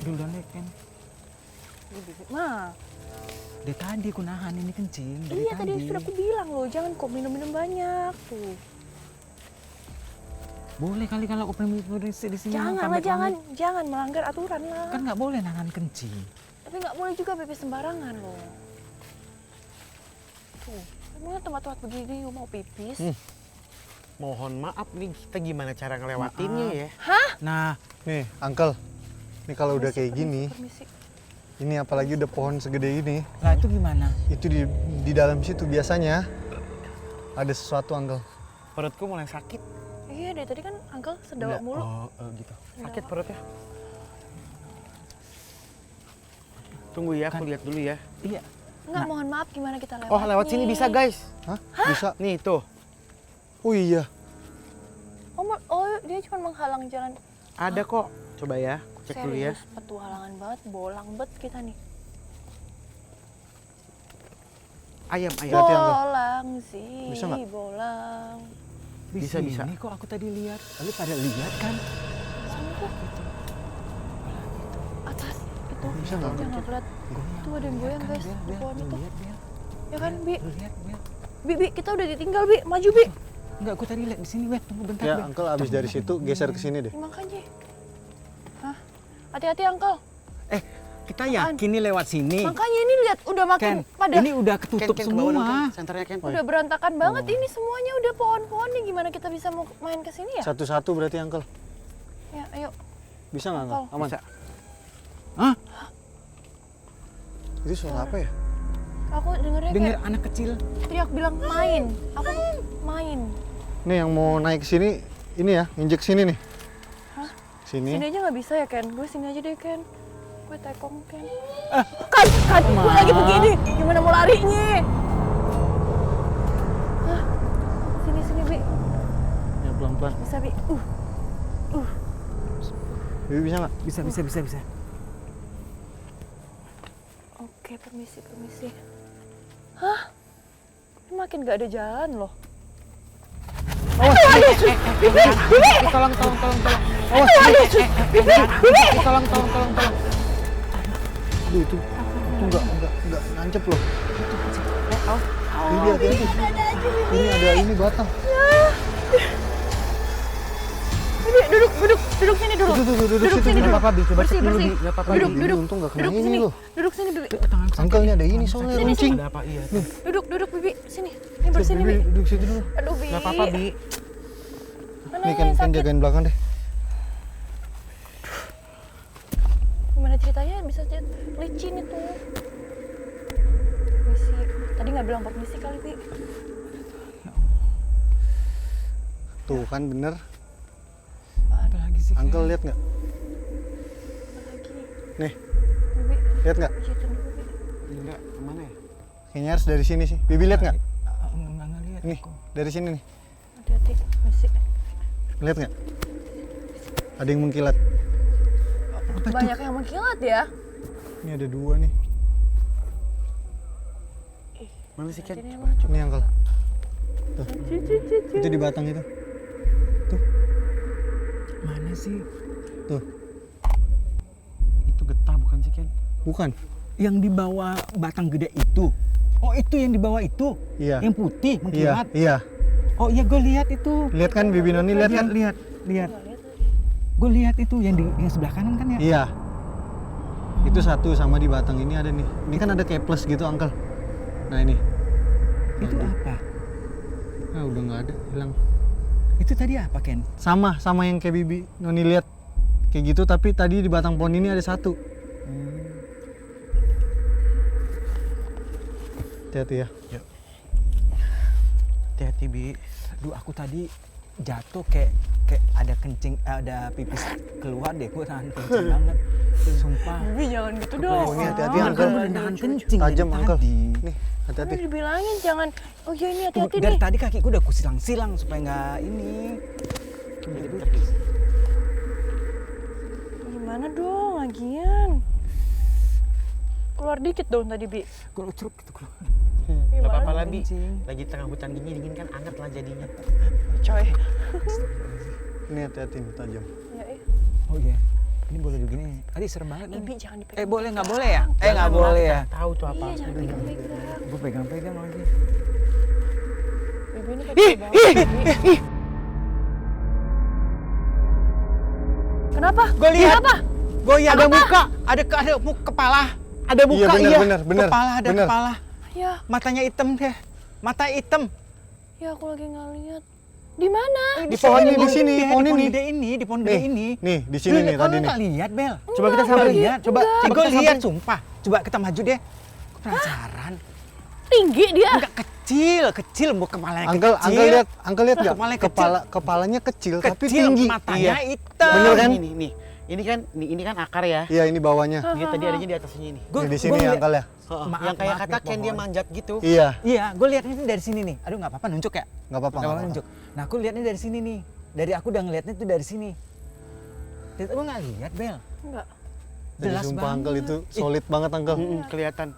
Duluan deh Ken. Nah, Dari tadi aku nahan ini kencing. Dari iya tadi sudah aku bilang loh, jangan kok minum-minum banyak tuh. Boleh kali kalau aku berhenti di sini. Jangan lah, jangan melanggar aturan lah. Kan nggak boleh nahan kencing. Tapi nggak boleh juga pipis sembarangan loh. Tuh, emangnya tempat-tempat begini mau pipis? Mohon maaf nih, kita gimana cara ngelewatinnya ya? Nah, Nih, Uncle. Nih kalau udah kayak gini, Permisi. ini apalagi udah pohon segede ini, lah itu gimana? itu di dalam situ biasanya ada sesuatu, Uncle. Perutku mulai sakit. Iya, dari tadi kan Uncle sedawa mulu. Oh, gitu. Sakit perutnya. Tunggu ya, aku lihat dulu ya. Iya. Enggak, mohon maaf gimana kita lewat? Oh, lewat sini bisa, guys. Hah? Bisa? Nih, tuh. Oh iya. Oh, dia cuma menghalang jalan. Ada kok. Coba ya, aku cek dulu ya. Serius, petualangan banget, bolang bet kita nih. Ayam. Hati-hati, Uncle. Bolang sih, Bisa nggak? bolang. Bisa. Ini kok aku tadi lihat. Lu pada lihat kan? Sana tuh. Atas itu. Bisa nggak? Jangan lihat. Tuh ada yang goyang guys, di pohon itu. Ya kan, Bi? Lu lihat, Bel. Bi, kita udah ditinggal, Bi. Maju, Bi. Enggak, aku tadi lihat di sini, Bel. Tunggu bentar, Ya, Bel. Uncle abis dari situ geser ke sini deh. Ya, makanya. Hah? Hati-hati, Uncle. Kita yakin nih lewat sini. Makanya ini lihat udah makin Ken, pada ini udah ketutup Ken, ke bawah dong, semua. Ken. Senternya Ken. udah berantakan banget ini semuanya udah pohon-pohon nih, gimana kita bisa mau main ke sini ya? Satu-satu berarti, Uncle. Ya, ayo. Bisa nggak, Uncle? Aman. Bisa. Hah? Itu suara apa ya? Aku dengernya Dengar kayak anak kecil. teriak bilang main. Aku main. Nih yang mau naik ke sini, ini ya, nginjek sini nih. Hah? Sini. Sini aja nggak bisa ya, Ken? Gue sini aja deh, Ken. Gue tekong, Ken. Kan, gue lagi begini. Gimana mau larinya? Hah? Sini, Bi. Ya pelan-pelan. Bisa, Bi. Bibi bisa nggak? Bisa. Oke, permisi. Hah? Ini makin gak ada jalan loh. Tolong. Tolong. Aduh itu nggak nancep loh. Bibi hati-hati. Ini ada ini batang. Bibi, duduk sini dulu. Duduk situ. sini Nggak dulu. apa-apa, Bi. Coba Bersih, cek dulu, bersih. Bi. Nggak apa-apa, Duduk, Bi. duduk. Untung nggak kena Duduk ini sini. loh. Duduk sini, Bibi. Uncle ini ada ini soalnya Sini, runcing. Ada apa? Iya. Duduk, Bibi. Sini. Ini bersih nih, Bibi, Bi. duduk situ dulu. Aduh, Bi. Gak apa-apa, Bi. Mana Nih yang kan sakit? jagain belakang deh. Gimana ceritanya bisa licin itu? Permisi. Tadi nggak bilang permisi kali, Bi. Tuh kan bener. Apa lagi sih? Uncle lihat nggak? Nih, Bibi, lihat nggak? pijitin dulu, Bibi. Enggak, kemana ya? Kayaknya harus dari sini sih. Bibi lihat nggak? Enggak ngeliat. Nih, dari sini nih. Hati-hati, masih. Lihat nggak? Ada yang mengkilat. Banyak yang mengkilat ya. Ini ada 2 nih. Mana sih Ken? Ini emang Ini Uncle. Tuh. Itu di batang itu. Tuh. Mana sih? Tuh. Itu getah bukan sih Ken? Bukan. Yang di bawah batang gede itu. Oh itu yang di bawah itu? Iya. Yang putih Iya, mengkilat? iya. Oh iya gue lihat itu. Lihat kan Bibi Noni, lihat kan? Lihat. Gue lihat itu yang di yang sebelah kanan kan ya? Iya. Itu satu sama di batang ini ada nih. Ini kan ada kayak plus gitu, Uncle. Nah, ini. Itu apa? Ah, udah nggak ada, hilang. Itu tadi apa Ken? Sama yang kayak Bibi Noni lihat. Kayak gitu, tapi tadi di batang pohon ini ada satu. Hati-hati ya. Hati-hati Bi. Aduh aku tadi jatuh kayak ada kencing, ada pipis keluar deh, gue nahan kencing banget. Sumpah. Bibi jangan gitu dong. Ini hati-hati, Aku Uncle. udah nahan kencing Tajam, dari Uncle. tadi. Nih, hati-hati. Udah dibilangin jangan. Oh iya ini Tuh, hati-hati dari nih. tadi kaki gue udah kusilang-silang supaya nggak ini. Gimana dong lagian? Keluar dikit dong tadi, Bi. Gue ceruk gitu keluar. Gak apa-apa lah Bi. Kencing. Lagi tengah hutan dingin kan anget lah jadinya. Coy. Ini hati-hati nih, tajam. Ya, Oh iya. Ini boleh begini. Tadi serem banget nih. Bi jangan dipegang. Boleh nggak boleh ya? Nggak boleh ya? Tahu tuh apa. Iya, jangan pegang-pegang. Gue pegang-pegang lagi. Bibi ini kecil banget. Bi. Kenapa? Gue lihat. Kenapa? Gue ya ada muka, ada muka kepala, ada muka Iya, bener. Kepala ada bener. kepala. Ya, Matanya hitam deh. Mata hitam. ya aku lagi nggak lihat. Di mana? Di pohon ini, di sini, pohon ini. Di pohon gede ini. Nih, di sini nih tadi nih. Nggak lihat, Bel. Coba kita Enggak, samperin. Lihat, coba. Enggak. Gue lihat, sumpah. Coba kita maju deh. Gua penasaran. Tinggi dia. Enggak kecil, bukan kepalanya Uncle kecil. lihat nggak? Kepalanya kecil. Kepalanya kecil, tapi Kecil, tinggi. matanya Iya. hitam. Bener kan? Nih. Ini kan akar ya. Iya, ini bawahnya. Ini tadi adanya di atasnya ini. Ini di sini ya, Uncle ya. Maaf, yang kayak maaf, kata nih, Ken dia pohon. manjat gitu. Iya, Iya, gue liatnya ini dari sini nih. Aduh, nggak apa-apa nunjuk ya? nggak apa-apa. Nggak apa-apa nunjuk. Nah, aku liatnya dari sini nih. Dari aku udah ngeliatnya tuh dari sini. Dari aku nggak lihat, Bel. Enggak. Jadi Jelas sumpah banget. Uncle itu solid banget, Uncle. Kelihatan.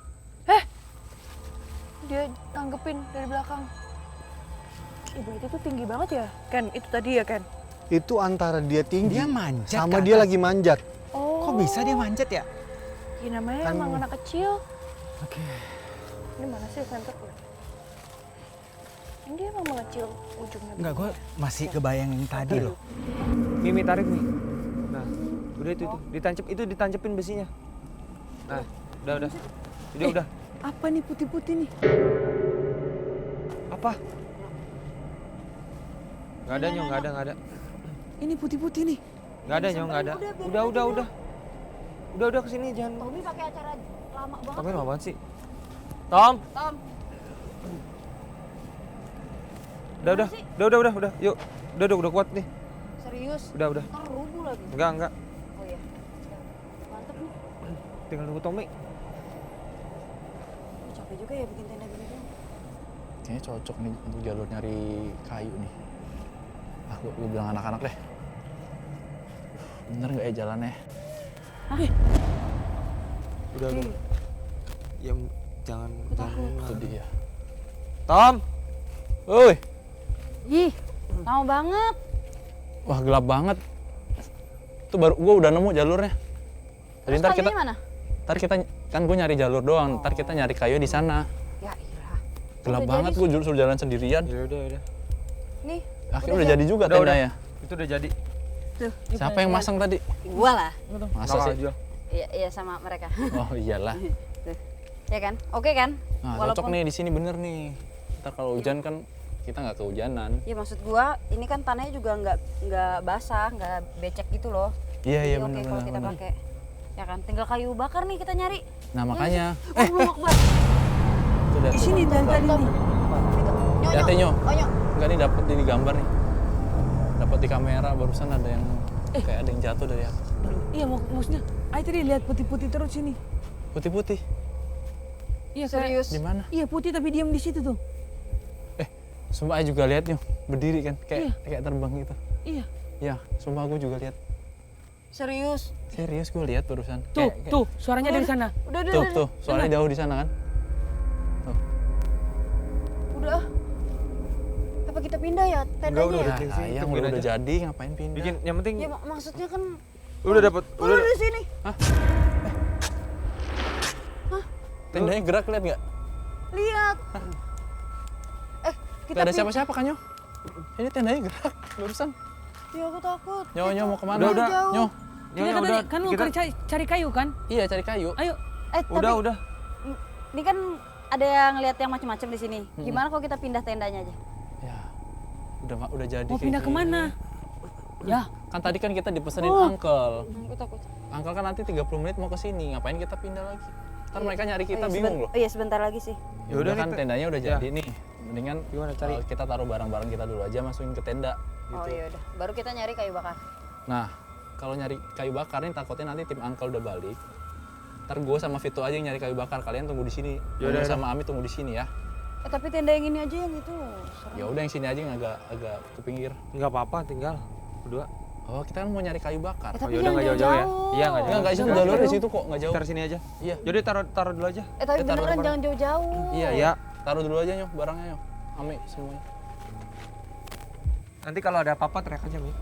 Dia tanggepin dari belakang. Ibu itu tuh tinggi banget ya, Ken. Itu tadi ya, Ken. Itu antara dia tinggi Dia manjat sama ke dia atas. lagi manjat. Oh. Kok bisa dia manjat ya? Ya, namanya Kan- emang anak kecil. Oke. Ini mana sih center gue? Ini dia emang mengecil ujungnya. Enggak, gue masih kebayang yang tadi loh. Mimi tarik nih. Nah, udah itu ditancepin besinya. Nah, udah. Udah. Apa nih putih-putih nih? Apa? Nggak ada, Nyong, nggak ada. Ini putih-putih nih. Nggak ada, Nyong, nggak ada. Udah. Udah kesini, jangan. Tommy pakai acara lama banget. Tommy lama banget sih. Tom. Udah. Yuk. Udah kuat nih. Serius? Udah. Ntar rubuh lagi. Enggak. Oh iya. Mantep nih. Tinggal nunggu Tommy. Capek juga ya bikin tenda gini tuh. Kayaknya cocok nih untuk jalur nyari kayu nih. Gue bilang anak-anak deh. Bener nggak ya jalannya? Udah. Ya jangan. Itu dia. Tom. Woi. Ih, lama banget. Wah gelap banget. Itu baru gue udah nemu jalurnya. Jadi Terus kayunya mana? ntar kita kan gue nyari jalur doang. Ntar kita nyari kayu di sana. Ya iya. Gelap Udah banget jadi gue suruh jalan sendirian. Ya udah. Nih, Akhirnya udah jadi juga Udah. tendanya. Itu udah jadi. tuh. Siapa yang masang tadi? Gua lah. Masa Nggak sih? aja. Iya sama mereka. Oh iyalah. Tuh. Ya kan? Oke kan? Nah, cocok nih di sini bener nih. Ntar kalau hujan kan kita nggak kehujanan. Ya maksud gua, ini kan tanahnya juga nggak basah, nggak becek gitu loh. Iya Jadi bener oke kalau kita pakai. Ya kan? Tinggal kayu bakar nih kita nyari. Nah makanya. Belum Akbar. Itu Di sini dari tadi nih. Itu. Lihat Nyo. Oh, Nyo. Enggak nih dapet di gambar nih. Dapat di kamera barusan ada yang kayak ada yang jatuh dari atas. Iya maksudnya Ay tadi lihat putih-putih terus sini. Putih-putih. Iya kayak- Serius? Di mana? Iya putih tapi diam di situ tuh. Sumpah Aing juga lihat Nyong, berdiri kan, kayak terbang gitu. Iya. Iya, sumpah aku juga lihat. Serius? Serius gue lihat barusan. Tuh, tuh, suaranya dari sana. Tuh, soalnya jauh di sana kan. Udah. Apa kita pindah ya tendanya udah, ya? udah. Nah, yang tungguin udah aja. jadi ngapain pindah? Bikin yang penting Ya maksudnya kan udah dapat udah di sini. Tendanya gerak lihat nggak? Lihat. Kita Gak ada siapa-siapa kan Nyong? Ini tendanya gerak barusan. Ya aku takut. Nyo mau kemana? Udah. Jauh. Nyo. Kita kan tadi kan mau cari kayu kan? Iya cari kayu. Ayo. udah. Ini kan ada yang lihat yang macam-macam di sini. Gimana kalau kita pindah tendanya aja? Ya, udah jadi. Mau kayak pindah gini. kemana? Ya, Kan tadi kan kita dipesenin Uncle. Aku takut. Uncle kan nanti 30 menit mau ke sini. Ngapain kita pindah lagi? Ntar mereka nyari kita bingung loh. Iya sebentar lagi sih. Ya udah kan tendanya udah jadi nih. Mendingan Gimana cari? kita taruh barang-barang kita dulu aja masukin ke tenda. Oh iya udah. Baru kita nyari kayu bakar. Nah, kalau nyari kayu bakar nih takutnya nanti tim Uncle udah balik. Ntar gue sama Vito aja yang nyari kayu bakar. Kalian tunggu di sini. Gue sama Ami tunggu di sini ya. Tapi tenda yang ini aja yang itu. Ya udah yang sini aja yang agak ke pinggir. Enggak apa-apa, tinggal berdua. Oh, kita kan mau nyari kayu bakar. Tapi yaudah, jangan nggak jauh-jauh ya? jauh-jauh. Iya, nggak Enggak itu jalur di situ kok, nggak jauh. Ntar sini aja. Iya. Jadi taruh dulu aja. Tapi taruh beneran jangan jauh-jauh. Iya, Iya. Taruh dulu aja Nyok, barangnya Nyok. Ami semuanya. Nanti kalau ada apa-apa teriak aja, Mi. Ya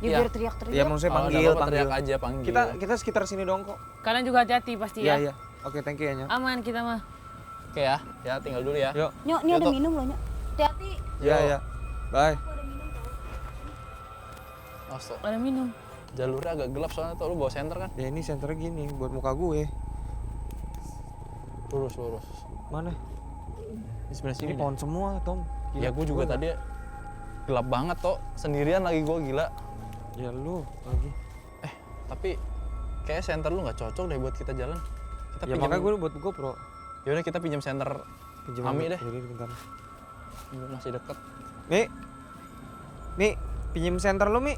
Iya. biar teriak-teriak. Iya, maksudnya Kalau ada panggil, apa-apa panggil. teriak aja, panggil. Kita sekitar sini doang kok. kalian juga hati-hati pasti Iya, ya. iya. Oke, thank you ya, Nyok. Aman kita mah. Oke ya. Ya, tinggal dulu ya. Yuk. Nyok, ini Ya, ada Tok. minum loh, Nyok. Hati-hati. Iya, iya. Bye. Astaga. Ada minum. Jalurnya agak gelap soalnya tuh lu bawa senter kan. Ya ini senternya gini buat muka gue. Lurus. Mana? Di sebelah Ini sini. deh. pohon semua, Tom. Ya gue juga tadi gelap banget toh, sendirian lagi gue gila. Ya lu lagi. Tapi kayak senter lu nggak cocok deh buat kita jalan. Kita Ya makanya gue buat GoPro. Ya udah kita pinjam senter Pinjam Ami deh. Jadi bentar. Masih deket. Mi, pinjam senter lu, Mi.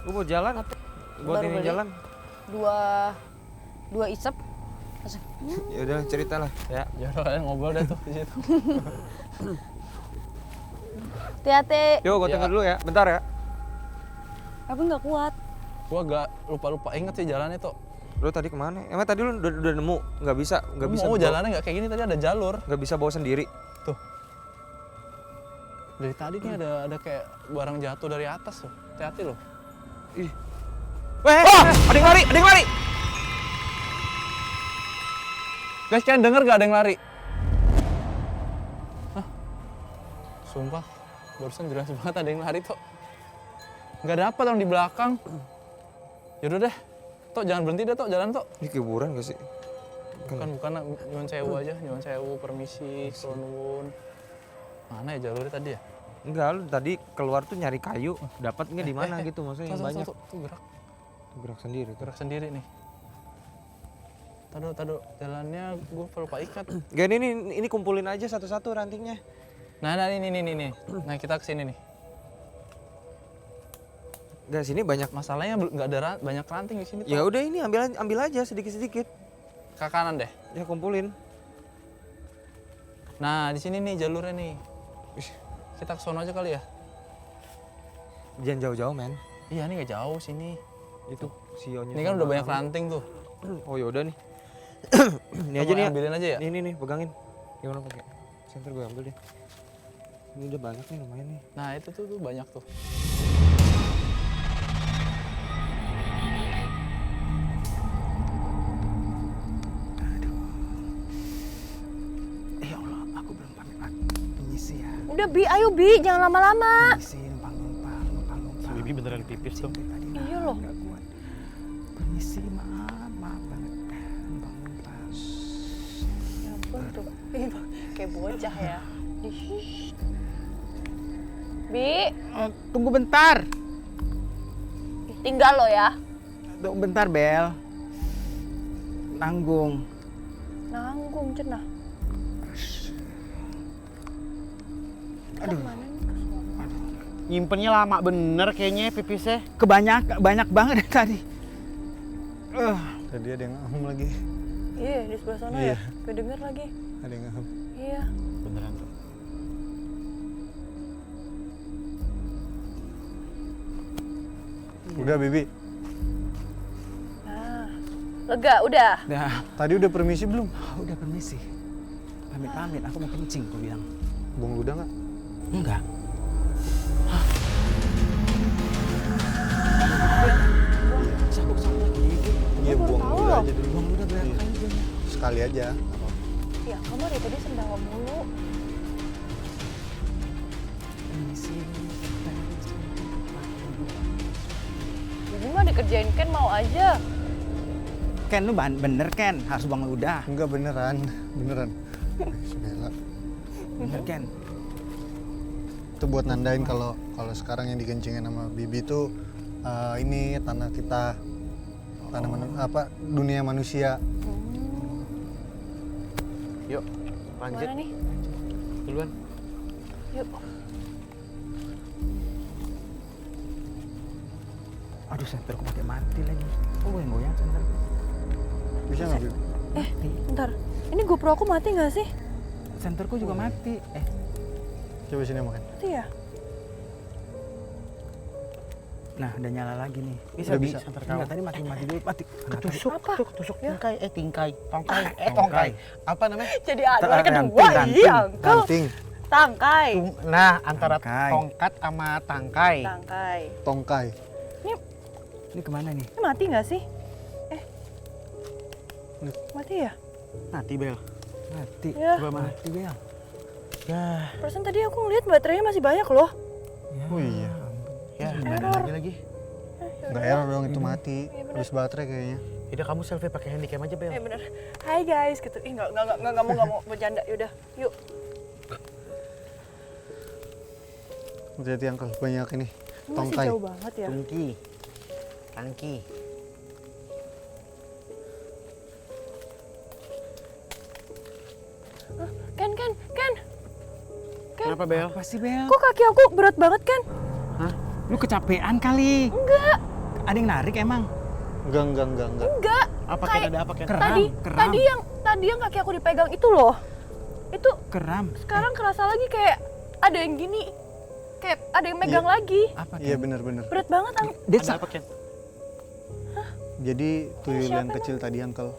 Gue mau jalan. Buat Baru ini beli. jalan. Dua isep. Ya udah cerita lah, ya. Ya udah kalian ngobrol deh tuh di situ. Hati-hati. Yuk, gue Ya. tinggal dulu ya. Bentar ya. Aku nggak kuat. Gua agak lupa inget sih jalannya tuh. Lu tadi kemana? Emang tadi lu udah nemu? Nggak bisa Mau bawa- jalannya nggak kayak gini, tadi ada jalur. nggak bisa bawa sendiri. Dari tadi nih ada kayak barang jatuh dari atas loh. Hati-hati loh. Weh, ada yang lari, ada yang lari. Guys, kalian denger gak ada yang lari? Hah? Sumpah, barusan jelas banget ada yang lari tuh. Nggak dapet orang di belakang. Yaudah deh, Tok jangan berhenti deh Tok, jalan Tok. Ini kuburan gak sih? Bukan, nyuwun sewu aja, nyuwun sewu, permisi, kula nuwun. Mana ya jalurnya tadi ya? Enggak, lu tadi keluar tuh nyari kayu, dapat nggak di mana gitu maksudnya yang Tuh, banyak. tuh, gerak. Tuh, gerak sendiri. Tuh. Gerak sendiri nih. Tado, jalannya gue lupa ikat. Gak, ini kumpulin aja satu-satu rantingnya. Nah, ini. Nah, kita kesini nih. Gak, sini banyak. Masalahnya nggak ada banyak ranting di sini. Ya udah ini ambil aja sedikit-sedikit. Ke kanan deh. Ya kumpulin. Nah, di sini nih jalurnya nih. Kita ke sono aja kali ya. Jangan jauh-jauh, men. Iya, ini nggak jauh sini. Itu sionya. Ini kan udah banyak ranting tuh. Oh ya udah nih. Ini Kita aja mau nih. Ya. ambilin aja ya? Nih, pegangin. Gimana pakai? Senter gue ambil deh. Ini udah banyak nih lumayan nih. Nah, itu tuh banyak tuh. Ya Allah, aku belum pamit lagi. Permisi ya. Udah Bi, ayo Bi, jangan lama-lama. Permisi, numpang. Bibi beneran pipis dong. Tadi Iya loh. nggak kuat. Permisi, maaf banget. Numpang. Ya ampun tuh. Kayak bocah ya. Bi, Tunggu bentar. tinggal lo ya. Tunggu bentar, Bel. Nanggung. Nanggung cenah. Aduh. Mana nih? Nyimpennya lama bener kayaknya pipisnya. Banyak banget dari tadi. Tadi ada yang ngahum lagi. Iya, di sebelah sana Iya. ya. Kedenger lagi. Ada yang ngahum. Iya. Beneran tuh. Udah, Bibi. Nah, lega udah. Dah, Tadi udah permisi belum? udah permisi. Pamit-pamit, aku mau kencing, aku bilang. Buang ludah nggak? Enggak. Iya, baru buang tahu ludah loh. aja dulu. Buang udah berapa Iya. kali juga. Sekali aja. Ya, kamu dari tadi sendawa mulu. Permisi. Bibi mah dikerjain Ken mau aja. Ken, lu bener Ken, harus buang ludah. Enggak beneran, beneran. Si Bella. Bener Ken. Itu buat nandain kalau sekarang yang dikencingin sama Bibi itu ini tanah kita, tanah dunia manusia. Yuk, lanjut. Mana nih? Duluan. Yuk. Aduh, senterku pakai mati lagi. Oh, goyang-goyang senter. Bisa nggak Bibi? Bentar. Ini GoPro aku mati nggak sih? Senterku juga mati. Coba sini makan. Mati ya? Nah, udah nyala lagi nih. Udah bisa. Enggak, tadi mati dulu. Mati. Ketusuk, Apa? ketusuk tingkai, tingkai, tongkai, tongkai. tongkai. Apa namanya? Jadi ada Ranting, kedua. ranting. Iya, Uncle. Ranting, Tangkai. Nah, antara Tangkai. tongkat sama tangkai. Tangkai. tongkai. Ini kemana nih? Ini mati nggak sih? Mati ya? Mati, Bel. Mati. Ya. Coba mati, Bel. Ya, Perasaan tadi aku ngeliat baterainya masih banyak loh. Oh iya. ya, Error. lagi. Nggak error dong itu mati. Iya, bener. Habis baterai kayaknya. Yaudah, kamu selfie pakai handycam aja, Bel. Bener. Hai guys, gitu. Ih, nggak mau bercanda. Yaudah, yuk. Hati-hati Uncle, banyak ini. Ini masih Tongkai. jauh banget ya. Tungki. Tangki. Ken. Kenapa, Bel? Apa sih, Bel? Kok kaki aku berat banget, Ken? Lu kecapean kali. Enggak. Ada yang narik emang? Enggak. Enggak. Apa Kayak- Ken, ada apa Ken? Keram, keram. Tadi yang kaki aku dipegang itu loh. Itu Keram. sekarang kerasa lagi kayak ada yang gini. Kayak ada yang megang lagi. Apa, Ken? Iya benar-benar. Berat banget, Dia Ada apa, Ken? Jadi tuyul siapa yang kecil tadi Uncle.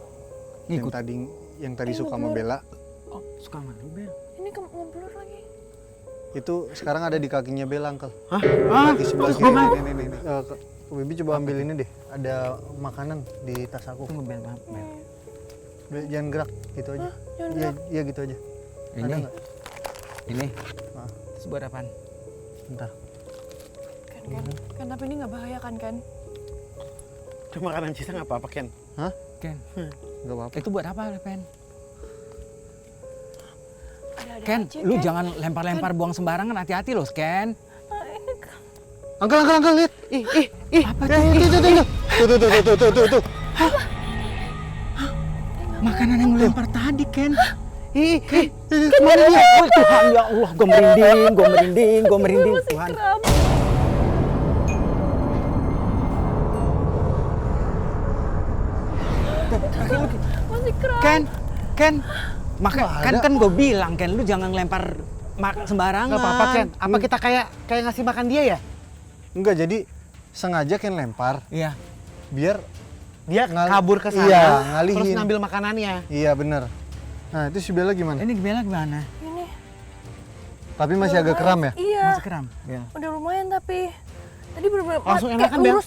Ngikut. Yang tadi suka sama Bella. Oh, suka sama lu, Bel. Ini ngeblur lagi. Itu sekarang ada di kakinya Bella, Uncle. Hah? Kaki sebelah kiri. Nih. Bibi coba ambil ini deh. Ada makanan di tas aku. Tunggu, Bel, maaf, Bel. Jangan gerak, gitu aja. jangan Iya, iya gitu aja. Ini. Ada nggak? Ini. Ah. Terus buat apaan? Bentar. Kan tapi ini nggak bahaya kan? Itu makanan sisa nggak apa-apa, Ken? Hah? Ken. Enggak apa-apa. Itu buat apa, Pen? Ada Ken, aja, lu Ken. jangan lempar-lempar buang sembarangan, hati-hati loh, Ken. Uncle, lihat. Ih, Apa Tuh. Makanan yang lu lempar tadi, Ken. ih, Kemana dia? Oh, Tuhan, ya Allah, gue merinding, Tuhan. Kram. Masih kram. Ken, kan gue bilang, Ken, lu jangan lempar sembarangan. nggak apa-apa, Ken. Apa kita kayak ngasih makan dia ya? Enggak, jadi sengaja Ken lempar Iya. biar Dia kabur ke sana, Iya, ngalihin. terus ngambil makanannya. iya bener. Nah, itu si Bella gimana? Ini Bella gimana? Ini. Tapi masih agak kram ya? Iya. Masih keram? Bel. Udah lumayan tapi tadi bener-bener Langsung kayak enakan, Bel?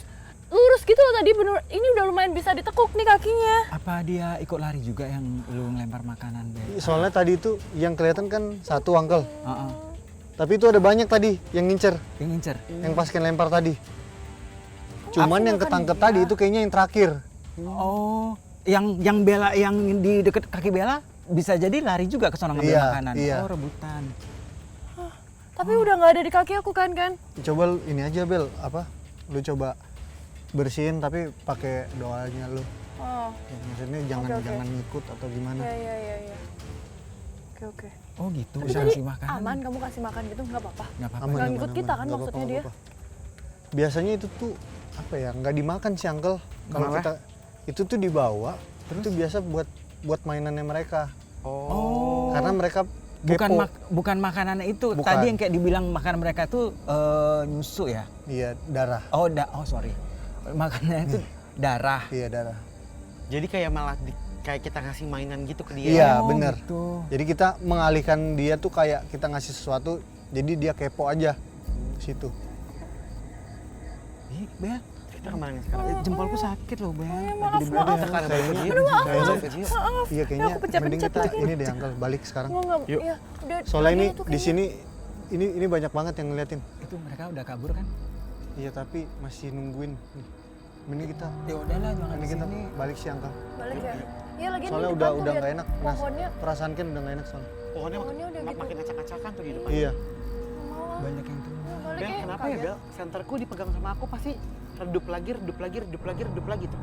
lurus gitu loh tadi bener. Ini udah lumayan bisa ditekuk nih kakinya. Apa dia ikut lari juga yang lu ngelempar makanan, Bel? Soalnya tadi itu yang kelihatan kan satu Uncle. Heeh. Tapi itu ada banyak tadi yang ngincer, Yang ngincer. yang pas Ken lempar tadi. Cuman yang ketangkep tadi itu kayaknya yang terakhir. Oh, yang Bella yang di deket kaki Bella bisa jadi lari juga ke sana ngambil Iya, makanan. iya. Oh, rebutan. Tapi udah nggak ada di kaki aku kan? Coba ini aja Bel, apa? Lu coba bersihin tapi pakai doanya lu. Oh, Ya, maksudnya jangan Oke. jangan ngikut atau gimana. iya. Oke. Oh gitu, Tapi bisa tadi kasih makanan. aman kamu kasih makan gitu nggak apa-apa. Nggak apa-apa. Aman, Nggak aman, ngikut aman. kita kan Nggak maksudnya apa-apa, dia. nggak apa-apa. Biasanya itu tuh apa ya? Nggak dimakan sih Uncle. Kalau Kenapa? kita itu tuh dibawa, itu biasa buat mainannya mereka. Oh. Karena mereka Bukan kepo. bukan makanan itu. Bukan. Tadi yang kayak dibilang makanan mereka tuh nyusu ya. Iya, darah. Oh, sorry. Makanannya itu darah. Iya, darah. Jadi kayak malah kayak kita ngasih mainan gitu ke dia. Iya, Oh, bener. gitu. Jadi kita mengalihkan dia tuh kayak kita ngasih sesuatu, jadi dia kepo aja ke situ. Ih, Bel, Kita kemana nih sekarang? jempolku sakit loh, Bel. Maaf, maaf. Iya, kayaknya aku pencet-pencet mending kita gitu. ini deh, Uncle, balik sekarang. Enggak, Yuk. ya, udah, Soalnya ini tuh di kayaknya. sini ini banyak banget yang ngeliatin. Itu mereka udah kabur kan? Iya, tapi masih nungguin. Nih, mending kita Ya udahlah, jangan di mending kita sini. balik sih, Uncle. Balik ya. Iya, lagi Soalnya udah nggak enak. Pohonnya Perasaan kan udah nggak enak soalnya. Pohonnya Pohonnya udah gitu. makin acak-acakan tuh di depan. Iya. Banyak yang tumbang. balik Bel, ya. kenapa ya Bel? Senterku dipegang sama aku pasti redup lagi tuh.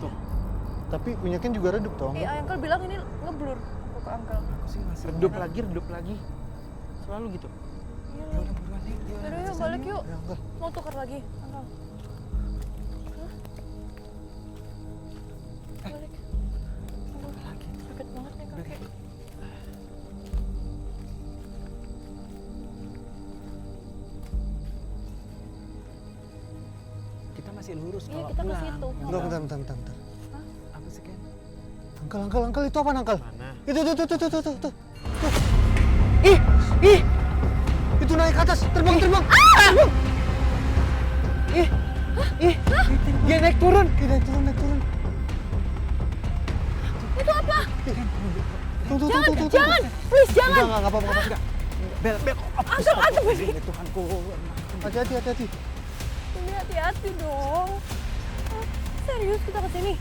Tuh, Tapi minyaknya juga redup toh. Uncle. Iya, Uncle bilang ini ngeblur aku ke Uncle. redup lagi. Selalu gitu. Iya. Ya udah buruan nih. Yaudah, yuk balik yuk. Ya, Uncle. Mau tukar lagi, Uncle. Hah? Balik. Aduh, sakit banget nih kaki. Kita masih lurus Iya, kalau kita ke pulang. situ. Bentar. Apa sih, Ken? Uncle, itu apa, Uncle? Mana? Itu. Ih. Itu naik ke atas, terbang. Dia naik turun. Naik turun. Itu apa? Tuh. Jangan, please jangan. Enggak apa-apa. Bel, Uncle, ini Tuhanku. Hati-hati. ini hati-hati dong. Ah, serius kita ke sini?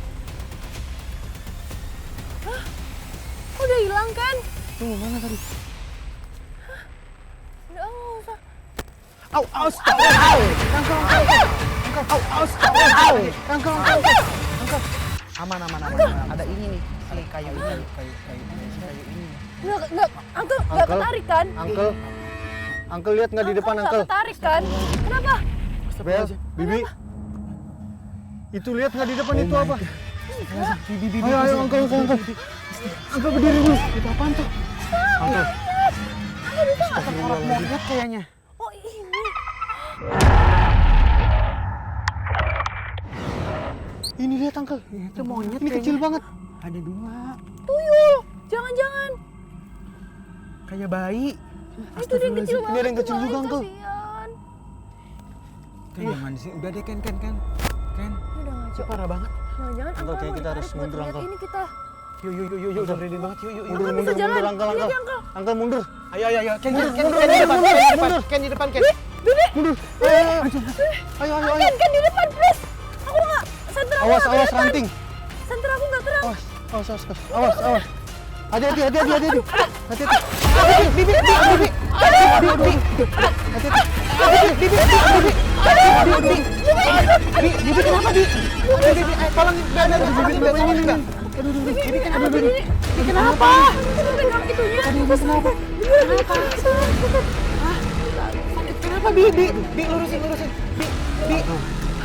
Hah? Udah hilang kan? Tunggu, mana tadi? Udah, nggak usah. Aman. Ada ini nih, si kayu ini. Nggak, Uncle nggak ketarik kan? Uncle lihat nggak di depan, Nggak Uncle? ketarik kan? Kenapa? Bel, Bibi. Itu lihat nggak di depan itu apa? Ayo, Uncle. Uncle berdiri dulu. Itu apaan tuh? Uncle. Lihat kayaknya. Oh ini. Ini lihat, Uncle. Itu monyet Ini kecil banget. Ada 2. Tuyul. Jangan. kayak bayi. Itu dia yang kecil banget. Ini ada yang kecil juga, Uncle. Uncle. Kan jangan sih. Udah deh, Ken. Ken. Ini udah ngaco. Parah banget. Jangan-jangan Uncle, Uncle kayak mau kita harus ditarik buat mundur, lihat Uncle. ini kita. Yuk, udah merinding banget. Yuk. Mundur, bisa jalan. Uncle. Lihat, Uncle. Uncle, mundur. Ayo. Ken di depan. mundur. Ken di depan. Ayo. Ken di depan, please. Aku nggak. Center aku Awas, nggak kelihatan. ranting. Center aku nggak terang. Awas. Hati-hati. Kenapa? Pegang itunya. Kenapa? Kenapa Bi, lurusin. Bi.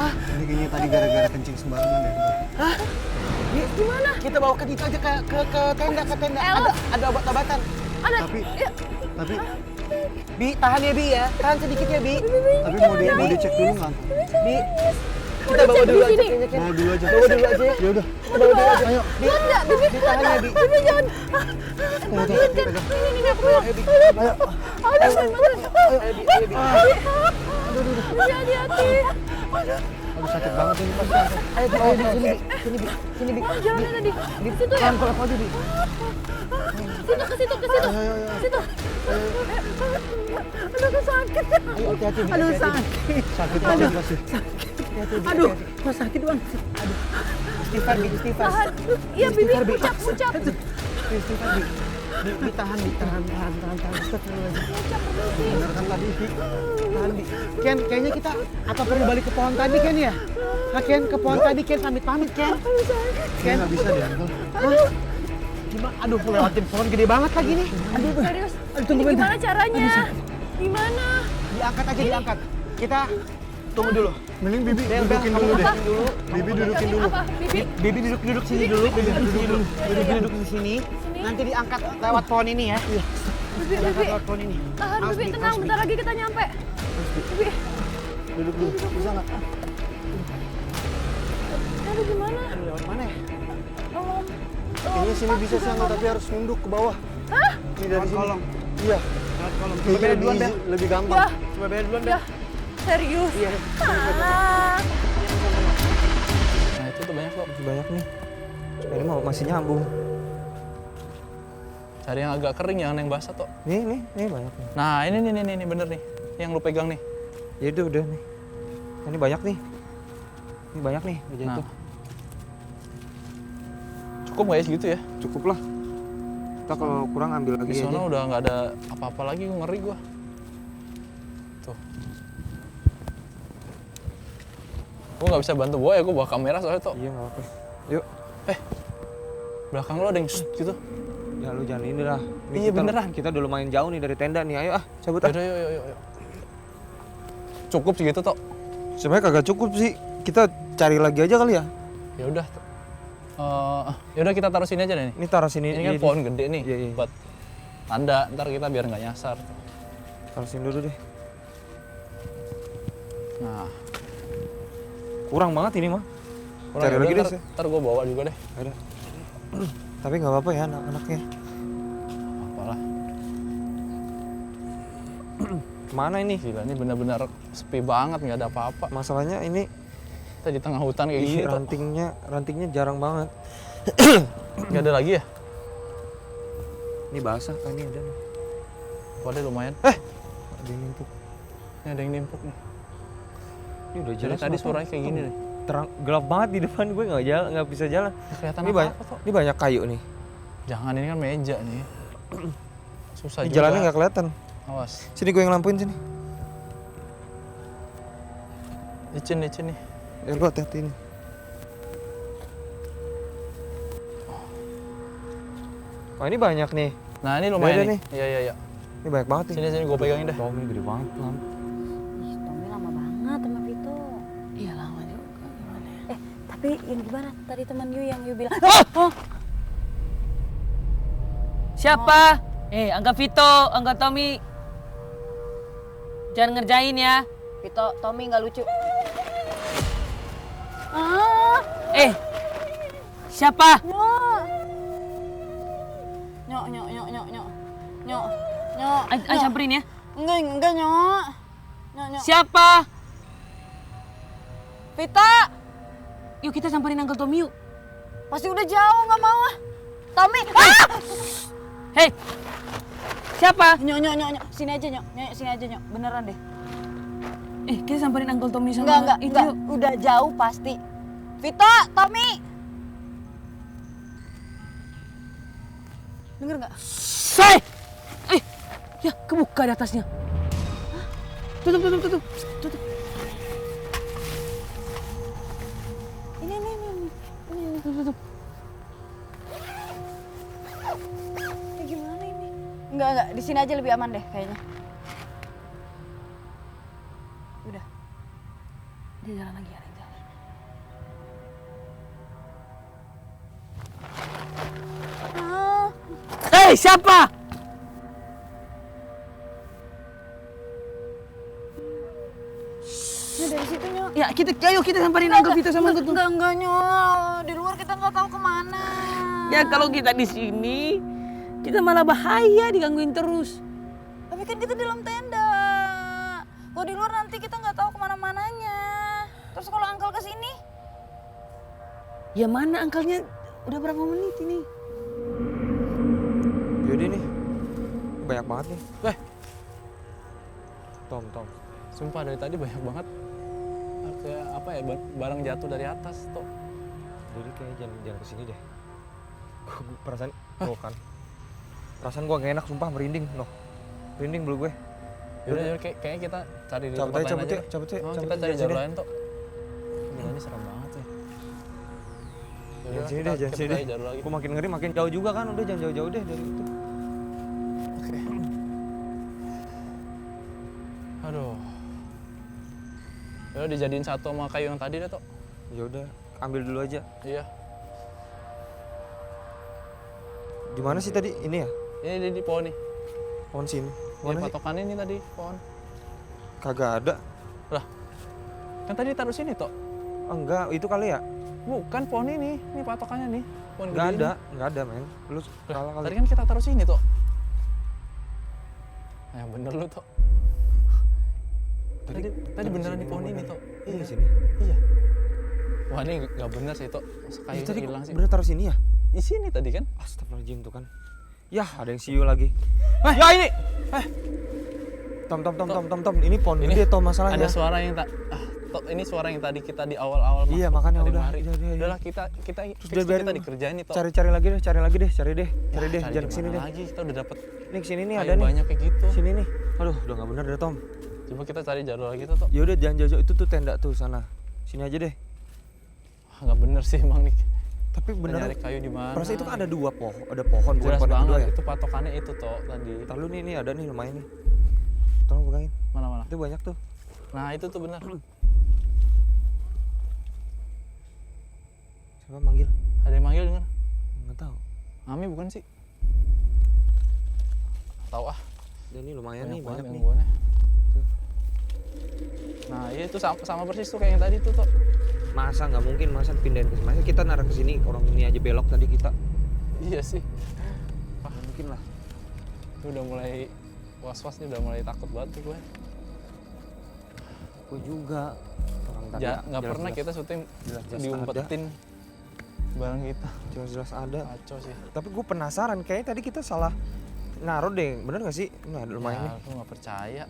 Ini kayaknya tadi gara-gara kencing sembarangan deh. Gimana? Kita bawa ke itu aja ke tenda. Ada obat-obatan. Ada. Tapi Bi, tahan ya Bi ya. Tahan sedikit ya Bi. mau dicek dulu nggak? Bi. Mau Kita bawa dicek dulu di aja sini. kayaknya Ken. Bawa dulu aja. Ya udah. Ayo. Kuat nggak? Bibi Ditahan ya Bi. Bibi jangan. Bantuin kan. Ini aku bilang. Aduh, Bibi. Hati-hati. Aduh, sakit banget ini pasti. Ayo sini Bi. Jalannya tadi. Di situ ya? Pelan aja Bi. Ke situ. Situ. Aduh, aku sakit. Ayo hati-hati Bi. Aduh, hati-hati. sakit. Sakit banget pasti. Aduh, kok sakit banget. Istighfar Bi. Tahan. Iya, Bibi. Pucap. Istighfar Bi. Bi, tahan. Astagfirullahaladzim. Bener kan tadi? Tahan Bi. Ken, kayaknya kita apa perlu balik ke pohon tadi Ken ya? Ken, ke pohon tadi Ken, pamit Ken. Kayaknya nggak bisa deh, Uncle. Gimana? Aduh, lewatin pohon gede banget lagi nih. Aduh, serius. Ini gimana caranya? Gimana? Diangkat. Kita tunggu dulu. Mending Bibi dudukin dulu deh. Bibi dudukin dulu. Apa? Bibi? Bibi duduk sini dulu. Bibi duduk di sini. Nanti diangkat lewat pohon ini ya. Bibi, Diangkat Bibi. lewat pohon ini. Tahan, Bibi, tenang. Bentar lagi kita nyampe. Bibi, Duduk dulu. Bisa nggak? aduh gimana? Lewat mana ya? Tolong. Ini sini bisa sih, tapi harus nunduk ke bawah. Hah? Ini dari sini. kolong. Iya. Lewat kolom. Coba Kayaknya beda duluan, Bel. lebih gampang. Ya, Coba beda duluan, Bel. ya. Serius? Iya. Ah. Nah itu tuh banyak kok. Masih banyak nih. Ini mau masih nyambung. Cari yang agak kering, jangan yang basah tuh. Nih banyak nih. Nah ini bener nih, yang lu pegang nih. Ya udah nih. Ini banyak nih. Ini banyak nih, udah Nah. jatuh. Cukup nggak ya segitu ya? Cukup lah. Kita kalau kurang ambil Di lagi aja. sana udah nggak ada apa-apa lagi, gue ngeri gua. Tuh. Gue nggak bisa bantu bawa ya, gue bawa kamera soalnya tuh. Iya nggak apa-apa. Yuk. Belakang lo ada yang gitu. Ya lu jangan ini lah. Ini Iya, kita, beneran. Kita udah lumayan jauh nih dari tenda nih. Ayo cabut ah. Yaudah, yuk. Cukup segitu toh. Sebenarnya kagak cukup sih. Kita cari lagi aja kali ya. Ya udah. Ya udah kita taruh sini aja deh nih. Ini taruh sini. Ini kan pohon gede nih, Iya, iya. buat tanda. Ntar kita biar nggak nyasar. Taruh sini dulu deh. Nah, Kurang banget ini mah. kurang Cari ya lagi udah, deh. ntar gue bawa juga deh. Ada. Tapi nggak apa-apa ya anak-anaknya. Apalah. Kemana ini? Gila, ini benar-benar sepi banget, nggak ada apa-apa. Masalahnya ini Kita di tengah hutan kayak gini tuh. rantingnya jarang banget. Nggak ada lagi ya? Ini basah kan ini ada nih. Waduh lumayan. Ada yang nimpuk. Ini ada yang nimpuk nih. Ini udah Jadi jelas. tadi apa? suaranya kayak gini nih. Terang gelap banget di depan gue nggak bisa jalan. Kelihatan Ini apa, banyak tuh? ini banyak kayu nih. Jangan, ini kan meja nih. Susah Ini juga. jalannya nggak kelihatan. Awas. Sini gue yang lampuin sini. Licin nih. Ya lu hati-hati nih. Oh ini banyak nih. Nah ini lumayan Udah nih. Iya. Ini banyak banget nih. Sini gue pegangin deh. Tommy gede banget lam. Ih, Tommy lama banget sama Vito. Iya lama juga, gimana ya? Tapi yang gimana tadi teman Yu yang Yu bilang, Siapa? Angga Vito, Angga Tommy. Jangan ngerjain ya. Vito, Tommy nggak lucu. Siapa? Nyok. Ay samperin ya. Enggak, Nyok. Nyok. Siapa? Vita, Yuk kita samperin Uncle Tommy yuk. pasti udah jauh nggak mau ah. Tommy, Hei, siapa? Nyok. Sini aja, Nyok. Beneran deh. Kita samperin Uncle Tommy sama Enggak. itu yuk. Udah jauh pasti. Vita, Tommy. Denger nggak? Say! Ya kebuka di atasnya. Tutup. Ini. Tutup. Ini gimana ini? Enggak. Di sini aja lebih aman deh kayaknya. Udah. Dia jalan lagi, ada yang jalan. Hei, siapa? Ini dari situ, Nyok. Ya, ayo kita samperin Uncle Vito sama Uncle Tommy. Enggak, Nyok. Di luar kita nggak tahu kemana. Ya kalau kita di sini, kita malah bahaya digangguin terus. Tapi kan kita di dalam tenda. Kalau di luar nanti kita nggak tahu kemana-mananya. Terus kalau Uncle kesini? Ya mana angkelnya? Udah berapa menit ini? Yaudah nih. Banyak banget nih. Tom. Sumpah dari tadi banyak banget. Kayak apa ya, barang jatuh dari atas tuh. Jadi kayak jangan kesini deh. Perasaan kan. Perasaan gue gak enak sumpah, merinding loh. Merinding bulu gue. Yaudah, kayaknya kita cari di Cabut tempat aja, lain aja. cabut ya. Oh, Cabut kita aja, cari sini. jalur lain tuh. Ini serem banget sih. Jangan sini deh, jangan sini deh. Jalur lagi. Gue makin ngeri, makin jauh juga kan. Udah jangan jauh-jauh deh dari itu. Oke. Aduh. Ya Udah dijadiin satu sama kayu yang tadi deh, Tok. Ya udah, ambil dulu aja. Iya. Di mana sih tadi? Ini ya? Ini di pohon nih. Pohon sini. Ini Mana sih? patokannya ini tadi pohon. Kagak ada. Lah. Kan tadi taruh sini, Tok. Enggak, itu kali ya? Bukan pohon ini. Ini patokannya nih. Pohon Enggak gede ada, ini. enggak ada, men. Lu salah Lah, kali. tadi kan kita taruh sini, Tok. Ya bener lu, Tok. Tadi beneran di pohon ini, Tok. Ini sini. Iya. Wah, ini nggak bener sih, Tok. Ini Kayunya tadi hilang sih. bener taruh sini ya? Di sini tadi kan? Astagfirullahaladzim tuh kan. Yah, ada yang siu lagi. Ya ini. Tom. Ini pohon Ini gede Tom masalahnya. Ada suara yang Tok, ini suara yang tadi kita di awal-awal Iya, masuk makanya tadi udah. mari. Iya. Udahlah kita Terus fix udah biarin kita lu. dikerjain nih, Tok. Cari lagi deh. Cari deh. Cari deh. Cari Jangan di kesini mana deh. lagi, kita udah dapet Nih kesini nih kayu ada nih. banyak kayak gitu. Sini nih. Aduh, udah nggak bener deh Tom. Coba kita cari jadwal lagi tuh, Tok. Ya udah jangan jauh-jauh itu tuh tenda tuh sana. Sini aja deh. Wah, nggak bener sih emang nih. Tapi Kita beneran. nyari kayu di mana? Perasaan itu kan ada dua pohon, ada pohon bukan Jelas pohon yang kedua banget ya. itu patokannya itu, Tok, tadi. Ntar lu nih ada nih lumayan nih. Tolong pegangin. Mana? Itu banyak tuh. Nah, itu tuh bener. Siapa manggil? Ada yang manggil denger. Nggak tahu. Ami bukan sih? Tahu ah. Ya ini lumayan nih, banyak nih. gangguannya. Nah, iya itu sama persis tuh kayak yang tadi tuh, Tok. Masa nggak mungkin masa pindahin ke sini? Kita naruh ke sini, orang ini aja belok tadi kita. Iya sih. Nggak mungkin lah. Itu udah mulai was-was nih, udah mulai takut banget tuh gue. Gue juga. Orang tadi Ya, nggak jelas-jelas- pernah kita syuting jelas-jelas diumpetin barang kita. jelas-jelas ada. Kacau sih. Tapi gue penasaran, kayaknya tadi kita salah naruh deh, bener nggak sih? Nah, lumayan nih. Ya, aku nggak percaya.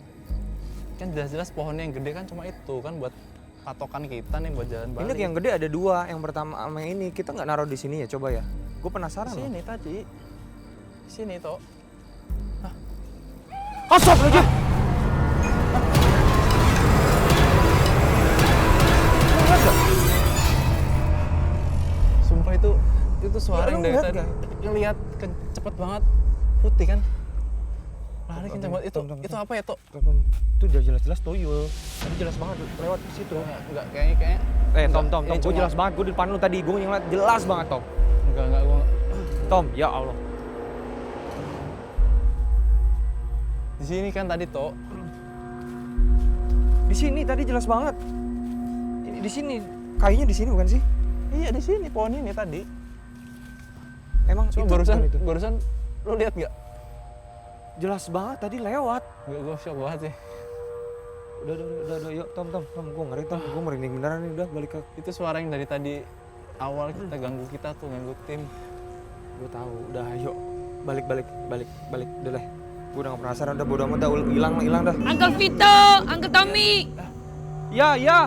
Kan jelas-jelas pohonnya yang gede kan cuma itu kan buat patokan kita nih buat jalan balik. Ini yang gede ada dua, yang pertama sama yang ini kita nggak naruh di sini ya, coba ya. Gue penasaran Di loh. sini tadi. Di sini, Tok. Astagfirullahaladzim! Sumpah itu suara Ya, yang lu dari ngeliat tadi. nggak? Ngeliat cepet banget. Putih kan? Lari kenceng banget. Itu Tom. apa ya, Tok? Itu udah jelas-jelas tuyul. Tadi jelas banget lewat ke situ. Enggak, kayaknya. Tom, Ini gue cuma- jelas banget. Gue di depan lu tadi, gue ngeliat jelas banget, Tom. Enggak, gua Tom, ya Allah. di sini kan tadi, Tok. Di sini tadi jelas banget. Ini di sini, kayunya di sini bukan sih? Iya, di sini pohon ini tadi. Emang Cuma itu bukan itu? barusan lu lihat nggak? Jelas banget tadi lewat. Gue shock banget sih. Udah, yuk, Tom, gue ngeri, Tom, gue merinding beneran nih, udah balik ke. Itu suara yang dari tadi awal kita ganggu tim. Gue tahu, udah, yuk, balik, udah deh. Gue udah gak penasaran, udah bodo amat, dah, hilang dah. Uncle Vito, Uncle Tommy, Ya,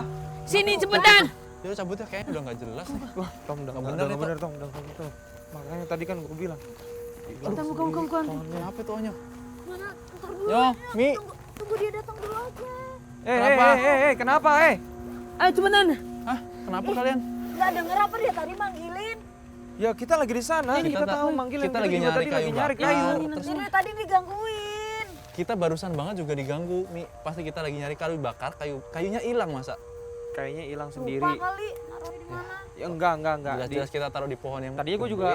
sini cepetan. Dia udah cabut ya, kayaknya udah nggak jelas nih. wah, Tom, udah Nggak nggak bener bener, itu. Tom, udah nggak bener. Makanya tadi kan gue bilang. Bukan. Kenapa tuh, Onyo? Mana? Ntar dulu. Yo, Mi. Tunggu dia datang dulu aja. Kenapa? Kenapa, Ayo cepetan. Hah? Kenapa kalian? Nggak denger apa dia tadi manggilin? Ya kita lagi di sana, Kita kita tak- tahu manggilin. kita lagi juga nyari tadi kayu nyari bakar. kayu. Terus Dia dari tadi digangguin. kita barusan banget juga diganggu, Mi. Pasti kita lagi nyari kayu bakar, kayunya hilang masa? Kayaknya hilang Lupa sendiri. kali naruh di mana. Ya enggak. Jelas-jelas kita taruh di pohon yang Tadinya gue gede. juga